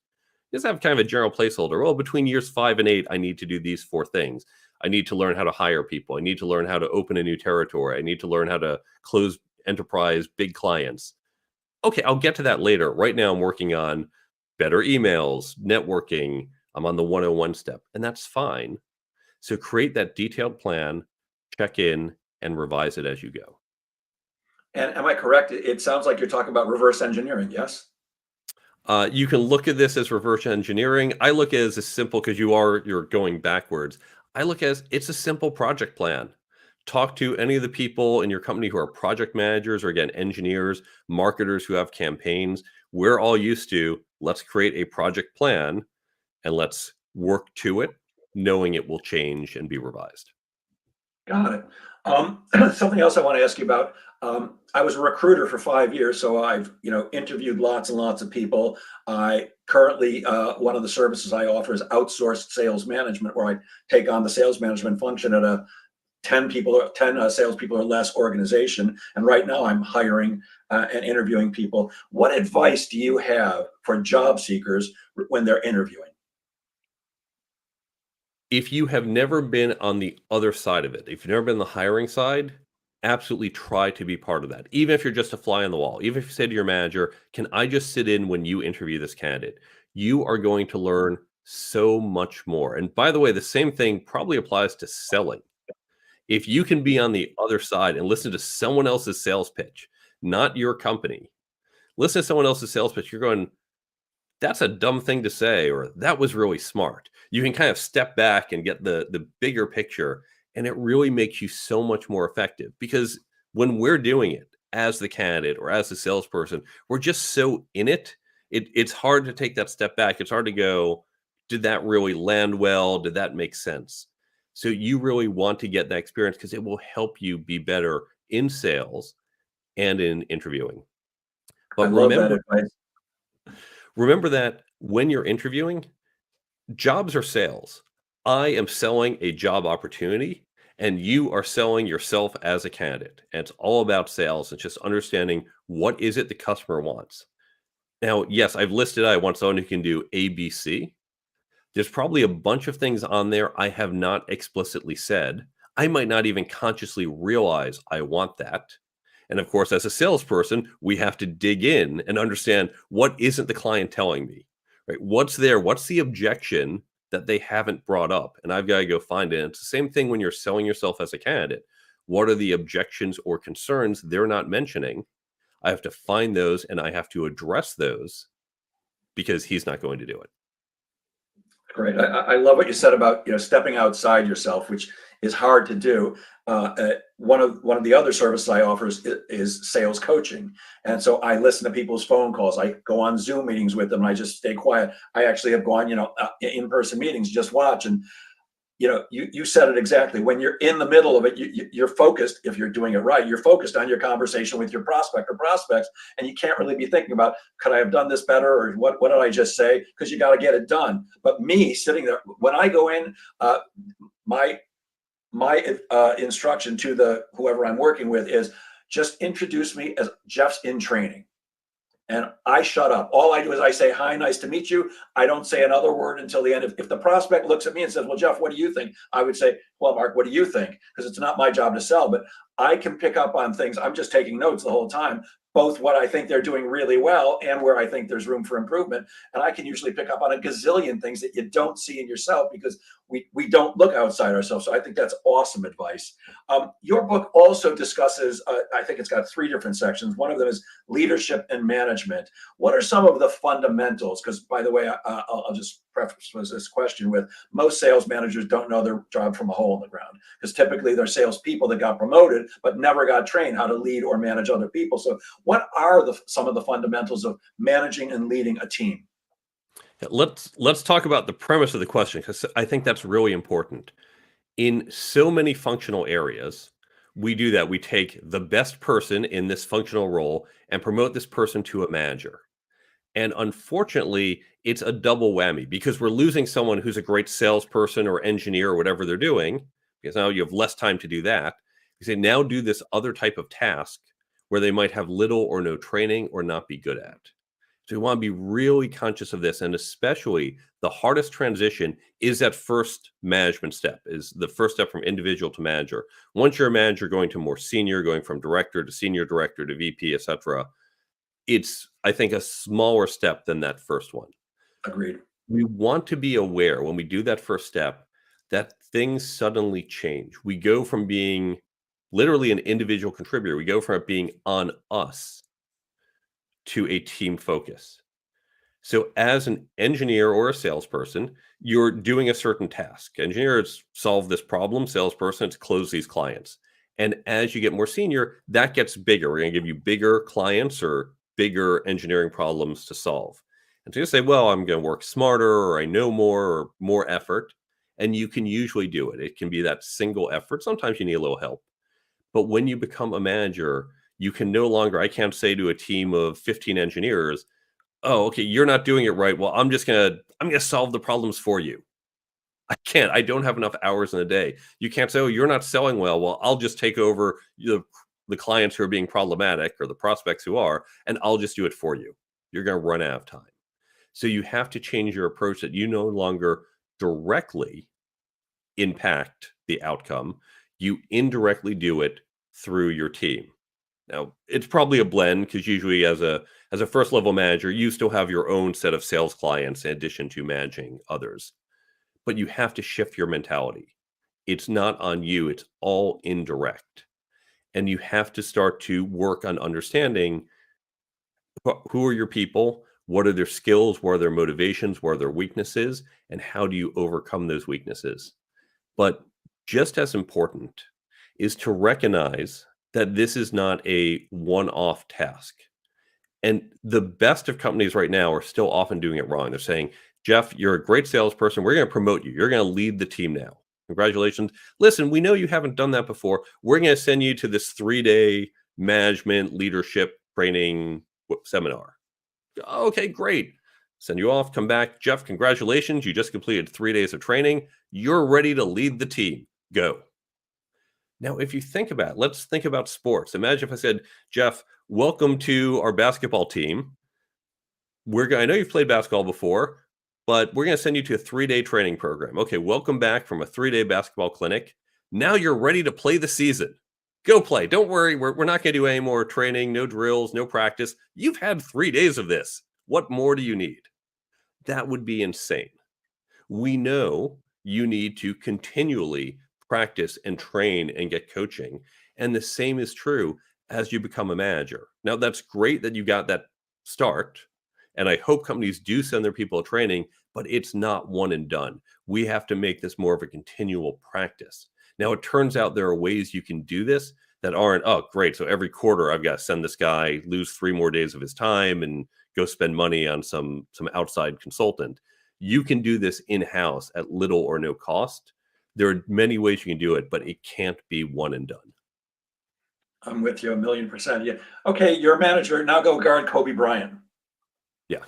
Just have kind of a general placeholder. Well, between years 5 and 8, I need to do these 4 things. I need to learn how to hire people. I need to learn how to open a new territory. I need to learn how to close enterprise big clients. Okay, I'll get to that later. Right now, I'm working on better emails, networking. I'm on the 101 step, and that's fine. So create that detailed plan, check in, and revise it as you go. And am I correct? It sounds like you're talking about reverse engineering, yes? You can look at this as reverse engineering. I look at it as a simple, because you're going backwards. I look at it as it's a simple project plan. Talk to any of the people in your company who are project managers or, again, engineers, marketers who have campaigns. We're all used to, let's create a project plan and let's work to it, knowing it will change and be revised. Got it. Something else I want to ask you about. I was a recruiter for 5 years, so I've interviewed lots and lots of people. I currently one of the services I offer is outsourced sales management, where I take on the sales management function at a 10 salespeople or less organization. And right now I'm hiring and interviewing people. What advice do you have for job seekers when they're interviewing? If you have never been on the other side of it, if you've never been the hiring side, absolutely try to be part of that. Even if you're just a fly on the wall, even if you say to your manager, can I just sit in when you interview this candidate? You are going to learn so much more. And by the way, the same thing probably applies to selling. If you can be on the other side and listen to someone else's sales pitch, not your company, listen to someone else's sales pitch, you're going, that's a dumb thing to say, or that was really smart. You can kind of step back and get the bigger picture, and it really makes you so much more effective. Because when we're doing it as the candidate or as the salesperson, we're just so in it. It's hard to take that step back. It's hard to go, did that really land well? Did that make sense? So you really want to get that experience, because it will help you be better in sales and in interviewing. I But love that advice. remember that when you're interviewing, jobs are sales. I am selling a job opportunity, and you are selling yourself as a candidate. And it's all about sales. It's just understanding, what is it the customer wants. Now, yes, I've listed, I want someone who can do A, B, C. There's probably a bunch of things on there I have not explicitly said. I might not even consciously realize I want that. And of course, as a salesperson, we have to dig in and understand, what isn't the client telling me, right? What's there? What's the objection that they haven't brought up? And I've got to go find it. And it's the same thing when you're selling yourself as a candidate. What are the objections or concerns they're not mentioning? I have to find those, and I have to address those, because he's not going to do it. Great. I love what you said about stepping outside yourself, which is hard to do. One of the other services I offer is sales coaching, and so I listen to people's phone calls. I go on Zoom meetings with them, and I just stay quiet. I actually have gone in-person meetings, just watch. And you said it exactly. When you're in the middle of it, you're focused. If you're doing it right, you're focused on your conversation with your prospect or prospects, and you can't really be thinking about, could I have done this better, or what did I just say? Because you got to get it done. But me sitting there, when I go in, my instruction to whoever I'm working with is, just introduce me as Jeff's in training. And I shut up. All I do is I say, hi, nice to meet you. I don't say another word until the end. If the prospect looks at me and says, well, Jeff, what do you think? I would say, well, Mark, what do you think? Because it's not my job to sell, but I can pick up on things. I'm just taking notes the whole time, both what I think they're doing really well and where I think there's room for improvement. And I can usually pick up on a gazillion things that you don't see in yourself, because we don't look outside ourselves. So I think that's awesome advice. Your book also discusses, I think it's got 3 different sections. One of them is leadership and management. What are some of the fundamentals? Because, by the way, I'll just preface this question with, most sales managers don't know their job from a hole in the ground, because typically they're salespeople that got promoted but never got trained how to lead or manage other people. So what are some of the fundamentals of managing and leading a team? Let's talk about the premise of the question, because I think that's really important. In so many functional areas, we do that. We take the best person in this functional role and promote this person to a manager. And unfortunately, it's a double whammy because we're losing someone who's a great salesperson or engineer or whatever they're doing, because now you have less time to do that. You say, now do this other type of task where they might have little or no training or not be good at. So we want to be really conscious of this. And especially the hardest transition is that first management step, is the first step from individual to manager. Once you're a manager, going to more senior, going from director to senior director to VP, etc., it's, I think, a smaller step than that first one. Agreed. We want to be aware when we do that first step that things suddenly change. We go from being literally an individual contributor, we go from it being on us to a team focus. So as an engineer or a salesperson, you're doing a certain task. Engineers solve this problem, salesperson to close these clients. And as you get more senior, that gets bigger. We're going to give you bigger clients or bigger engineering problems to solve. And so you say, well, I'm going to work smarter, or I know more, or more effort. And you can usually do it. It can be that single effort. Sometimes you need a little help. But when you become a manager, you can no longer, I can't say to a team of 15 engineers, oh, okay, you're not doing it right. Well, I'm going to solve the problems for you. I can't. I don't have enough hours in a day. You can't say, oh, you're not selling well. Well, I'll just take over the clients who are being problematic or the prospects who are, and I'll just do it for you. You're going to run out of time. So you have to change your approach that you no longer directly impact the outcome. You indirectly do it through your team. Now, it's probably a blend because usually as a first level manager, you still have your own set of sales clients in addition to managing others. But you have to shift your mentality. It's not on you, it's all indirect. And you have to start to work on understanding who are your people, what are their skills, what are their motivations, what are their weaknesses, and how do you overcome those weaknesses. But just as important is to recognize that this is not a one-off task. And the best of companies right now are still often doing it wrong. They're saying, Jeff, you're a great salesperson. We're going to promote you. You're going to lead the team now. Congratulations. Listen, we know you haven't done that before. We're going to send you to this 3-day management leadership training seminar. Okay, great. Send you off, come back. Jeff, congratulations. You just completed 3 days of training. You're ready to lead the team. Go. Now, if you think about it, let's think about sports. Imagine if I said, Jeff, welcome to our basketball team. I know you've played basketball before, but we're going to send you to a 3-day training program. Okay, welcome back from a 3-day basketball clinic. Now you're ready to play the season. Go play. Don't worry. We're not going to do any more training, no drills, no practice. You've had 3 days of this. What more do you need? That would be insane. We know you need to continually practice and train and get coaching. And the same is true as you become a manager. Now, that's great that you got that start. And I hope companies do send their people to training, but it's not one and done. We have to make this more of a continual practice. Now, it turns out there are ways you can do this that aren't, oh, great. So every quarter I've got to send this guy, lose 3 more days of his time and go spend money on some outside consultant. You can do this in-house at little or no cost. There are many ways you can do it, but it can't be one and done. I'm with you 1,000,000%. Yeah. Okay, you're a manager. Now go guard Kobe Bryant. Yeah.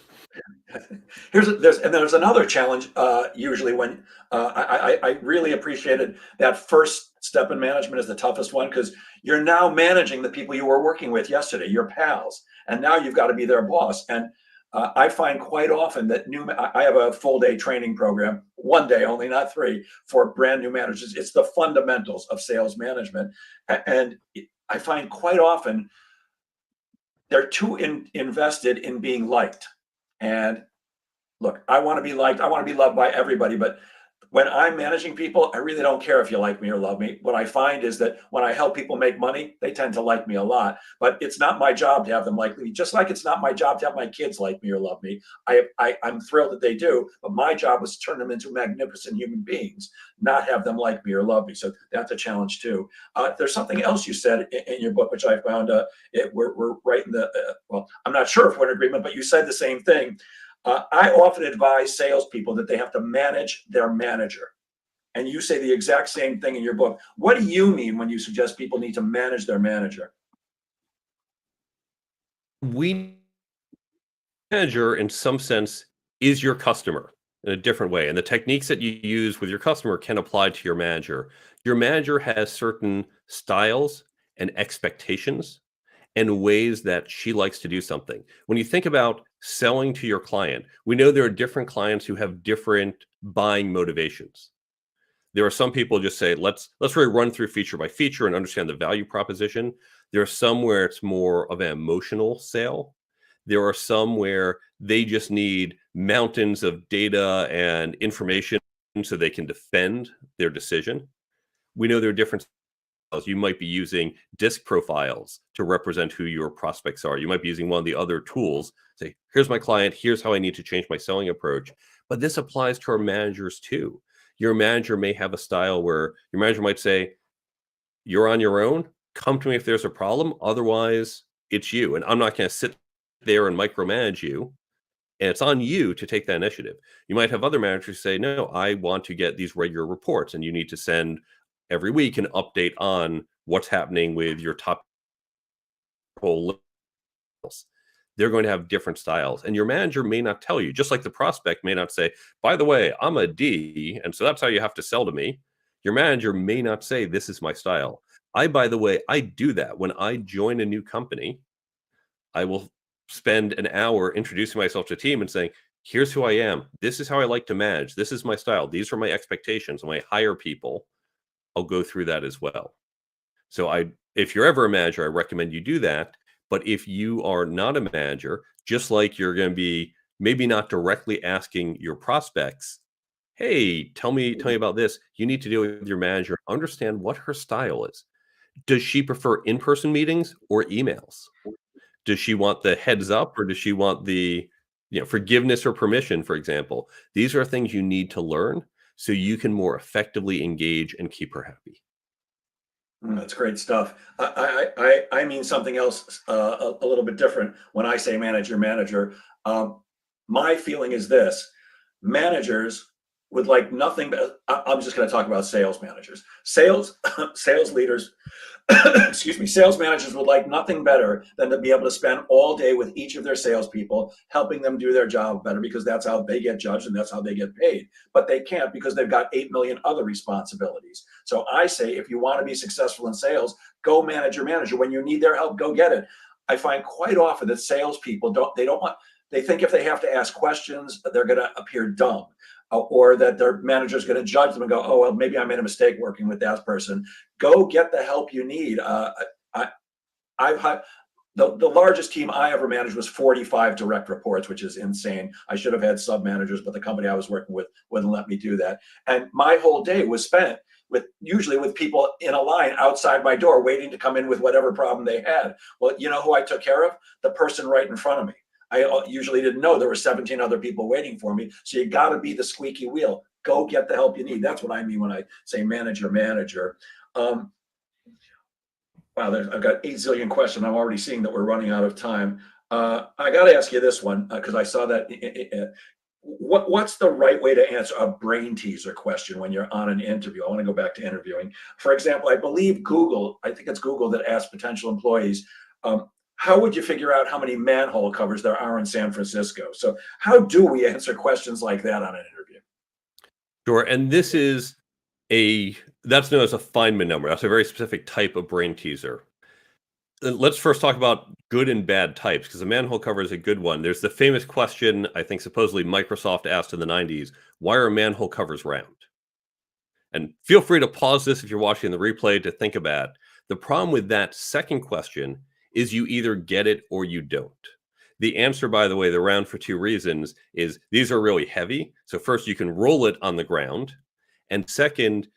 There's another challenge. Usually, when I really appreciated that first step in management is the toughest one because you're now managing the people you were working with yesterday, your pals, and now you've got to be their boss. And I find quite often that I have a full day training program, 1 day only, not 3, for brand new managers. It's the fundamentals of sales management, and I find quite often they're too invested in being liked. And look, I want to be liked. I want to be loved by everybody. But when I'm managing people, I really don't care if you like me or love me. What I find is that when I help people make money, they tend to like me a lot. But it's not my job to have them like me, just like it's not my job to have my kids like me or love me. I'm thrilled that they do. But my job was to turn them into magnificent human beings, not have them like me or love me. So that's a challenge too. There's something else you said in your book, which I found we're right in the, well, I'm not sure if we're in agreement, but you said the same thing. I often advise salespeople that they have to manage their manager. And you say the exact same thing in your book. What do you mean when you suggest people need to manage their manager? We manager, in some sense, is your customer in a different way. And the techniques that you use with your customer can apply to your manager. Your manager has certain styles and expectations and ways that she likes to do something. When you think about selling to your client, we know there are different clients who have different buying motivations. There are some people just say, let's really run through feature by feature and understand the value proposition. There are some where it's more of an emotional sale. There are some where they just need mountains of data and information so they can defend their decision. We know there are different styles. You might be using disc profiles to represent who your prospects are. You might be using one of the other tools. Say, here's my client. Here's how I need to change my selling approach. But this applies to our managers too. Your manager may have a style where your manager might say, you're on your own. Come to me if there's a problem. Otherwise, it's you. And I'm not going to sit there and micromanage you. And it's on you to take that initiative. You might have other managers say, no, I want to get these regular reports, and you need to send every week an update on what's happening with your top whole list. They're going to have different styles, and your manager may not tell you, just like the prospect may not say, by the way, I'm a D, and so that's how you have to sell to me. Your manager may not say, this is my style. By the way, I do that. When I join a new company, I will spend an hour introducing myself to a team and saying, here's who I am. This is how I like to manage. This is my style. These are my expectations. When I hire people, I'll go through that as well. So if you're ever a manager, I recommend you do that. But if you are not a manager, just like you're going to be maybe not directly asking your prospects, hey, tell me about this. You need to deal with your manager, understand what her style is. Does she prefer in-person meetings or emails? Does she want the heads up, or does she want the forgiveness or permission, for example? These are things you need to learn so you can more effectively engage and keep her happy. That's great stuff. I mean something else a little bit different when I say manage your manager. My feeling is this: managers would like nothing but. I'm just going to talk about sales managers. Sales leaders, excuse me, sales managers would like nothing better than to be able to spend all day with each of their salespeople, helping them do their job better, because that's how they get judged and that's how they get paid. But they can't, because they've got 8 million other responsibilities. So I say, if you want to be successful in sales, go manage your manager. When you need their help, go get it. I find quite often that salespeople they think if they have to ask questions, they're going to appear dumb. Or that their manager is going to judge them and go, oh, well, maybe I made a mistake working with that person. Go get the help you need. I've had the largest team I ever managed was 45 direct reports, which is insane. I should have had sub managers, but the company I was working with wouldn't let me do that. And my whole day was spent usually with people in a line outside my door waiting to come in with whatever problem they had. Well, you know who I took care of? The person right in front of me. I usually didn't know there were 17 other people waiting for me. So you got to be the squeaky wheel. Go get the help you need. That's what I mean when I say manage your manager. Wow, I've got 8 zillion questions. I'm already seeing that we're running out of time. I got to ask you this one because I saw that. What's the right way to answer a brain teaser question when you're on an interview? I want to go back to interviewing. For example, I believe I think it's Google that asked potential employees, how would you figure out how many manhole covers there are in San Francisco? So how do we answer questions like that on an interview? Sure. And that's known as a Feynman number. That's a very specific type of brain teaser. Let's first talk about good and bad types, because the manhole cover is a good one. There's the famous question, I think supposedly Microsoft asked in the 90s, why are manhole covers round? And feel free to pause this if you're watching the replay to think about it. The problem with that second question is you either get it or you don't. The answer, by the way, they're round for 2 reasons, is these are really heavy. So first, you can roll it on the ground. And second,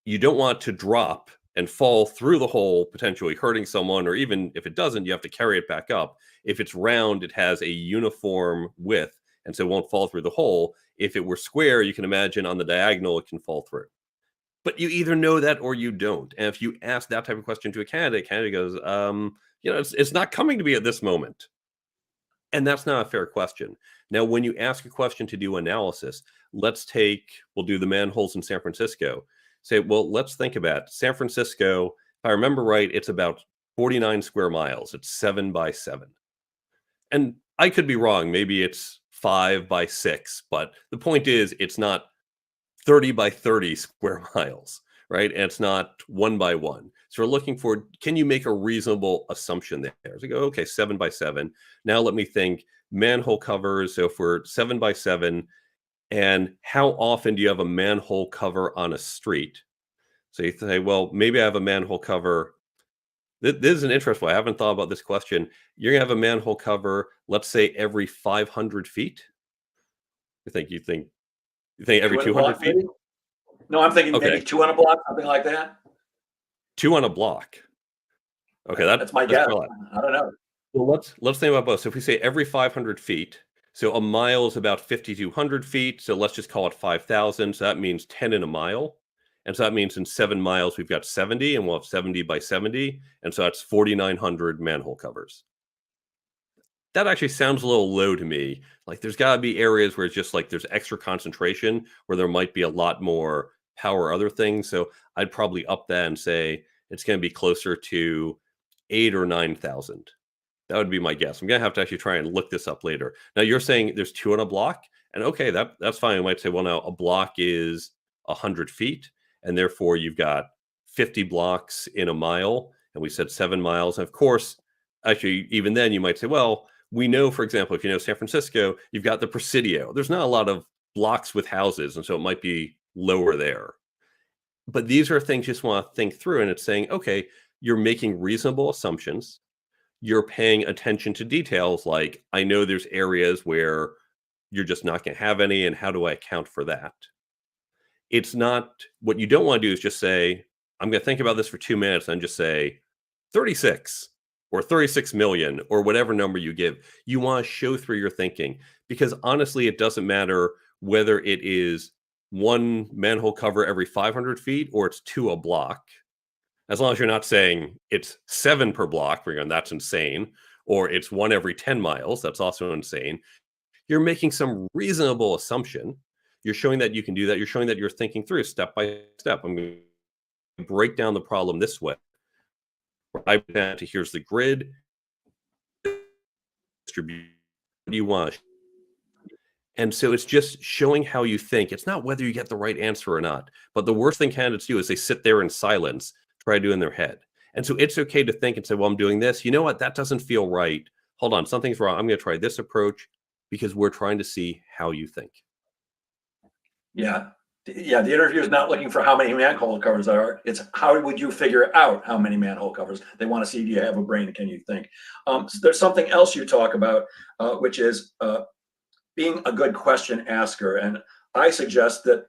you don't want to drop and fall through the hole, potentially hurting someone, or even if it doesn't, you have to carry it back up. If it's round, it has a uniform width, and so it won't fall through the hole. If it were square, you can imagine on the diagonal, it can fall through. But you either know that or you don't. And if you ask that type of question to a candidate goes, it's not coming to me at this moment. And that's not a fair question. Now, when you ask a question to do analysis, we'll do the manholes in San Francisco. Say, well, let's think about San Francisco. If I remember right, it's about 49 square miles. It's 7 by 7. And I could be wrong. Maybe it's 5 by 6. But the point is, it's not 30 by 30 square miles, right? And it's not 1 by 1. So we're looking for, can you make a reasonable assumption there? So go, okay, 7 by 7. Now let me think manhole covers. So if we're 7 by 7, and how often do you have a manhole cover on a street? So you say, well, maybe I have a manhole cover. This is an interesting one. I haven't thought about this question. You're gonna have a manhole cover, let's say every 500 feet. You think every 200 200 block, feet? maybe? No, I'm thinking maybe Okay, 200 block, something like that. 2 on a block. Okay, That's my that's guess. quite a lot. I don't know. Well, let's think about both. So if we say every 500 feet, so a mile is about 5,200 feet. So let's just call it 5,000. So that means 10 in a mile. And so that means in 7 miles, we've got 70, and we'll have 70 by 70. And so that's 4,900 manhole covers. That actually sounds a little low to me. Like there's got to be areas where it's just like there's extra concentration where there might be a lot more power or other things. So I'd probably up that and say it's going to be closer to 8 or 9,000. That would be my guess. I'm gonna have to actually try and look this up later. Now you're saying there's 2 on a block, and okay, that's fine. I might say, well, now a block is 100 feet, and therefore you've got 50 blocks in a mile, and we said 7 miles. And of course, actually, even then you might say, well, we know, for example, if you know San Francisco, you've got the Presidio. There's not a lot of blocks with houses, and so it might be lower there. But these are things you just want to think through, and it's saying, okay, you're making reasonable assumptions, you're paying attention to details like I know there's areas where you're just not going to have any, and how do I account for that? It's not, what you don't want to do is just say I'm going to think about this for 2 minutes and just say 36 or 36 million or whatever number you give. You want to show through your thinking, because honestly it doesn't matter whether it is 1 manhole cover every 500 feet or it's 2 a block. As long as you're not saying it's 7 per block, we're going, that's insane, or it's 1 every 10 miles, that's also insane. You're making some reasonable assumption. You're showing that you can do that. You're showing that you're thinking through step by step. I'm going to break down the problem this way. I to here's the grid distribution. What do you want? And so it's just showing how you think. It's not whether you get the right answer or not. But the worst thing candidates do is they sit there in silence, try to do in their head. And so it's okay to think and say, well, I'm doing this. You know what? That doesn't feel right. Hold on, something's wrong. I'm going to try this approach, because we're trying to see how you think. Yeah. Yeah, the interview is not looking for how many manhole covers there are. It's how would you figure out how many manhole covers? They want to see, do you have a brain? Can you think? So there's something else you talk about, which is being a good question asker. And I suggest that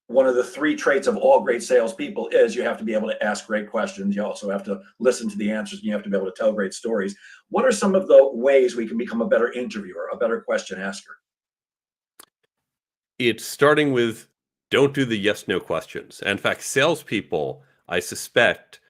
one of the 3 traits of all great salespeople is you have to be able to ask great questions. You also have to listen to the answers, and you have to be able to tell great stories. What are some of the ways we can become a better interviewer, a better question asker? It's starting with, don't do the yes no questions. In fact, salespeople, I suspect,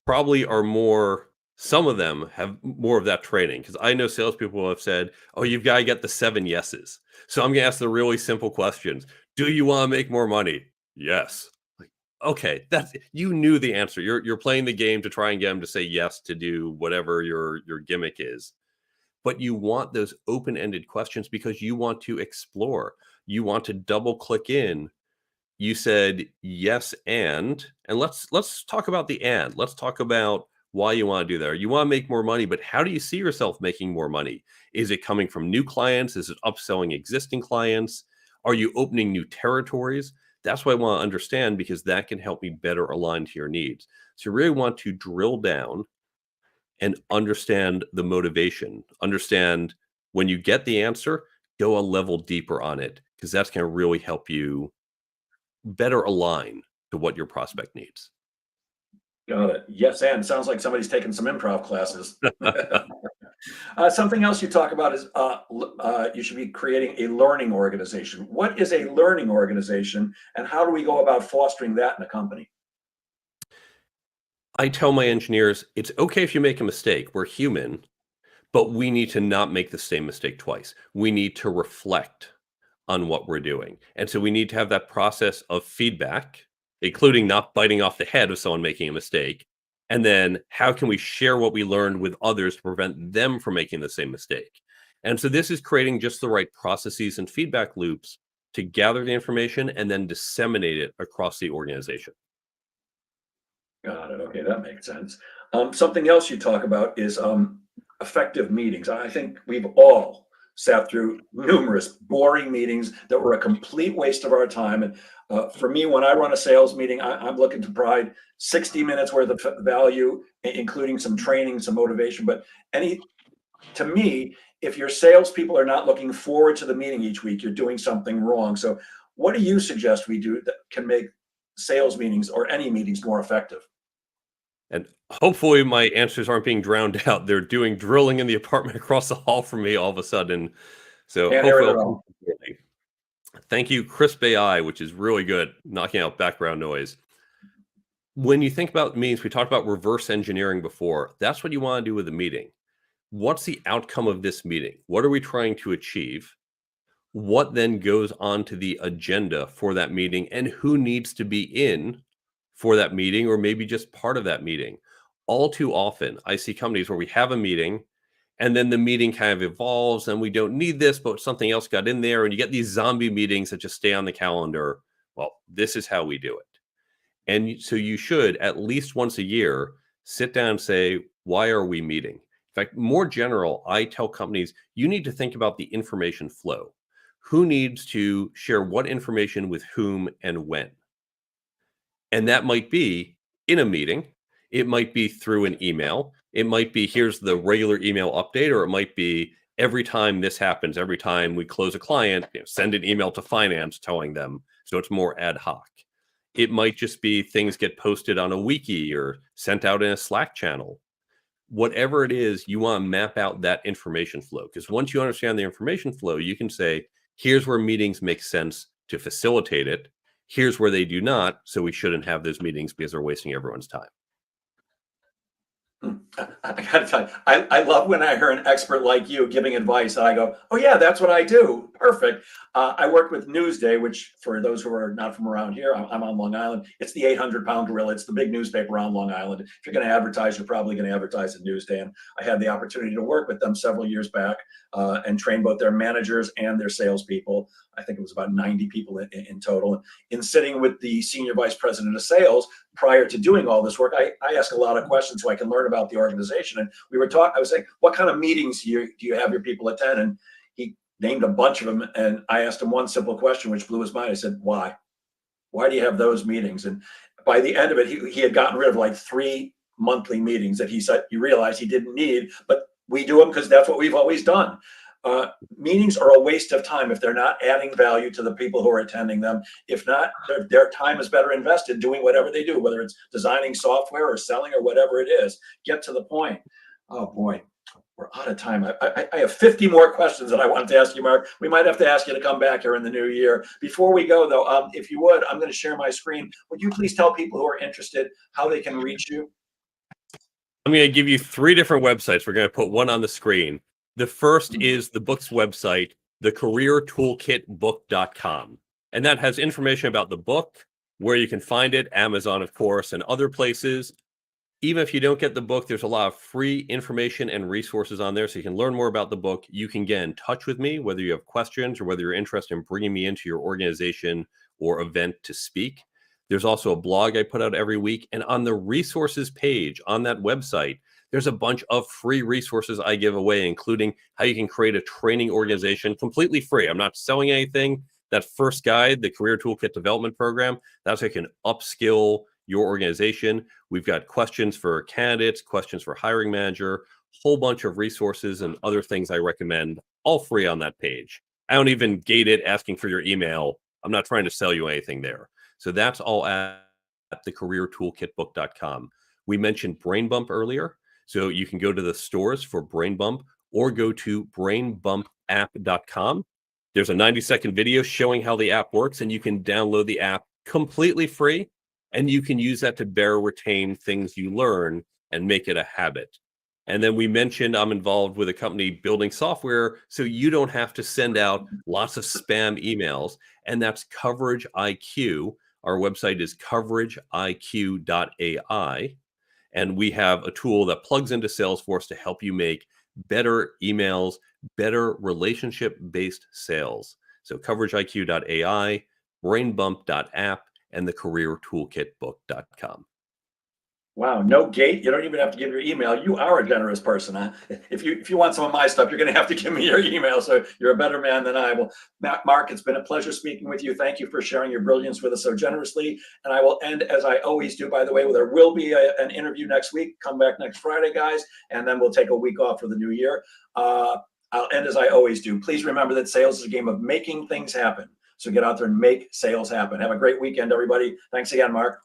probably are more, some of them have more of that training, because I know salespeople have said, oh, you've got to get the 7 yeses. So I'm going to ask the really simple questions. Do you want to make more money? Yes. Like, okay, that's, you knew the answer. You're playing the game to try and get them to say yes to do whatever your gimmick is. But you want those open-ended questions because you want to explore. You want to double click in. You said yes, and let's talk about the and. Let's talk about why you want to do that. You want to make more money, but how do you see yourself making more money? Is it coming from new clients? Is it upselling existing clients? Are you opening new territories? That's what I want to understand, because that can help me better align to your needs. So you really want to drill down and understand the motivation. Understand when you get the answer, go a level deeper on it, because that's going to really help you better align to what your prospect needs. Got it. Yes, and sounds like somebody's taken some improv classes. Something else you talk about is you should be creating a learning organization. What is a learning organization, and how do we go about fostering that in a company? I tell my engineers, it's okay if you make a mistake. We're human, but we need to not make the same mistake twice. We need to reflect on what we're doing. And so we need to have that process of feedback, including not biting off the head of someone making a mistake. And then how can we share what we learned with others to prevent them from making the same mistake? And so this is creating just the right processes and feedback loops to gather the information and then disseminate it across the organization. Got it. Okay, that makes sense. Something else you talk about is effective meetings. I think we've all sat through numerous boring meetings that were a complete waste of our time. And for me, when I run a sales meeting, I'm looking to provide 60 minutes worth of value, including some training, some motivation. But to me, if your salespeople are not looking forward to the meeting each week, you're doing something wrong. So, what do you suggest we do that can make sales meetings or any meetings more effective? And hopefully my answers aren't being drowned out. They're doing drilling in the apartment across the hall from me all of a sudden. So Can't hear it hopefully at I'll come all. clearly. Thank you, Crisp AI, which is really good, knocking out background noise. When you think about meetings, we talked about reverse engineering before. That's what you want to do with a meeting. What's the outcome of this meeting? What are we trying to achieve? What then goes on to the agenda for that meeting, and who needs to be in for that meeting, or maybe just part of that meeting? All too often, I see companies where we have a meeting and then the meeting kind of evolves and we don't need this, but something else got in there, and you get these zombie meetings that just stay on the calendar. Well, this is how we do it. And so you should at least once a year sit down and say, why are we meeting? In fact, more general, I tell companies you need to think about the information flow. Who needs to share what information with whom and when? And that might be in a meeting, it might be through an email, it might be here's the regular email update, or it might be every time this happens, every time we close a client, send an email to finance telling them. So it's more ad hoc. It might just be things get posted on a wiki or sent out in a Slack channel. Whatever it is, you want to map out that information flow, because once you understand the information flow, you can say, here's where meetings make sense to facilitate it. Here's where they do not. So we shouldn't have those meetings because they're wasting everyone's time. I gotta tell you, I love when I hear an expert like you giving advice. And I go, oh yeah, that's what I do. Perfect. I work with Newsday, which for those who are not from around here, I'm on Long Island. It's the 800-pound gorilla. It's the big newspaper on Long Island. If you're going to advertise, you're probably going to advertise at Newsday. And I had the opportunity to work with them several years back and train both their managers and their salespeople. I think it was about 90 people in total. In sitting with the senior vice president of sales, prior to doing all this work, I ask a lot of questions so I can learn about the organization. And we were talking, I was saying, what kind of meetings do you have your people attend? And he named a bunch of them. And I asked him one simple question, which blew his mind. I said, why? Why do you have those meetings? And by the end of it, he had gotten rid of like 3 monthly meetings that he said he realized he didn't need, but we do them because that's what we've always done. Meetings are a waste of time if they're not adding value to the people who are attending them. If not, their time is better invested doing whatever they do, whether it's designing software or selling or whatever it is. Get to the point. Oh boy, we're out of time. I have 50 more questions that I wanted to ask you, Mark. We might have to ask you to come back here in the new year. Before we go, though, if you would, I'm going to share my screen. Would you please tell people who are interested how they can reach you? I'm going to give you 3 different websites. We're going to put one on the screen. The first is the book's website, thecareertoolkitbook.com. And that has information about the book, where you can find it, Amazon, of course, and other places. Even if you don't get the book, there's a lot of free information and resources on there, so you can learn more about the book. You can get in touch with me, whether you have questions or whether you're interested in bringing me into your organization or event to speak. There's also a blog I put out every week. And on the resources page on that website, there's a bunch of free resources I give away, including how you can create a training organization completely free. I'm not selling anything. That first guide, the Career Toolkit Development Program, that's how you can upskill your organization. We've got questions for candidates, questions for hiring manager, whole bunch of resources and other things I recommend, all free on that page. I don't even gate it asking for your email. I'm not trying to sell you anything there. So that's all at thecareertoolkitbook.com. We mentioned Brain Bump earlier. So you can go to the stores for Brain Bump or go to brainbumpapp.com. There's a 90-second video showing how the app works, and you can download the app completely free, and you can use that to better retain things you learn and make it a habit. And then we mentioned I'm involved with a company building software, so you don't have to send out lots of spam emails. And that's Coverage IQ. Our website is coverageIQ.ai. And we have a tool that plugs into Salesforce to help you make better emails, better relationship-based sales. So coverageIQ.ai, brainbump.app, and the careertoolkitbook.com. Wow, no gate. You don't even have to give your email. You are a generous person, huh? If you want some of my stuff, you're going to have to give me your email. So you're a better man than I will. Mark, it's been a pleasure speaking with you. Thank you for sharing your brilliance with us so generously. And I will end, as I always do, by the way, there will be an interview next week. Come back next Friday, guys, and then we'll take a week off for the new year. I'll end as I always do. Please remember that sales is a game of making things happen. So get out there and make sales happen. Have a great weekend, everybody. Thanks again, Mark.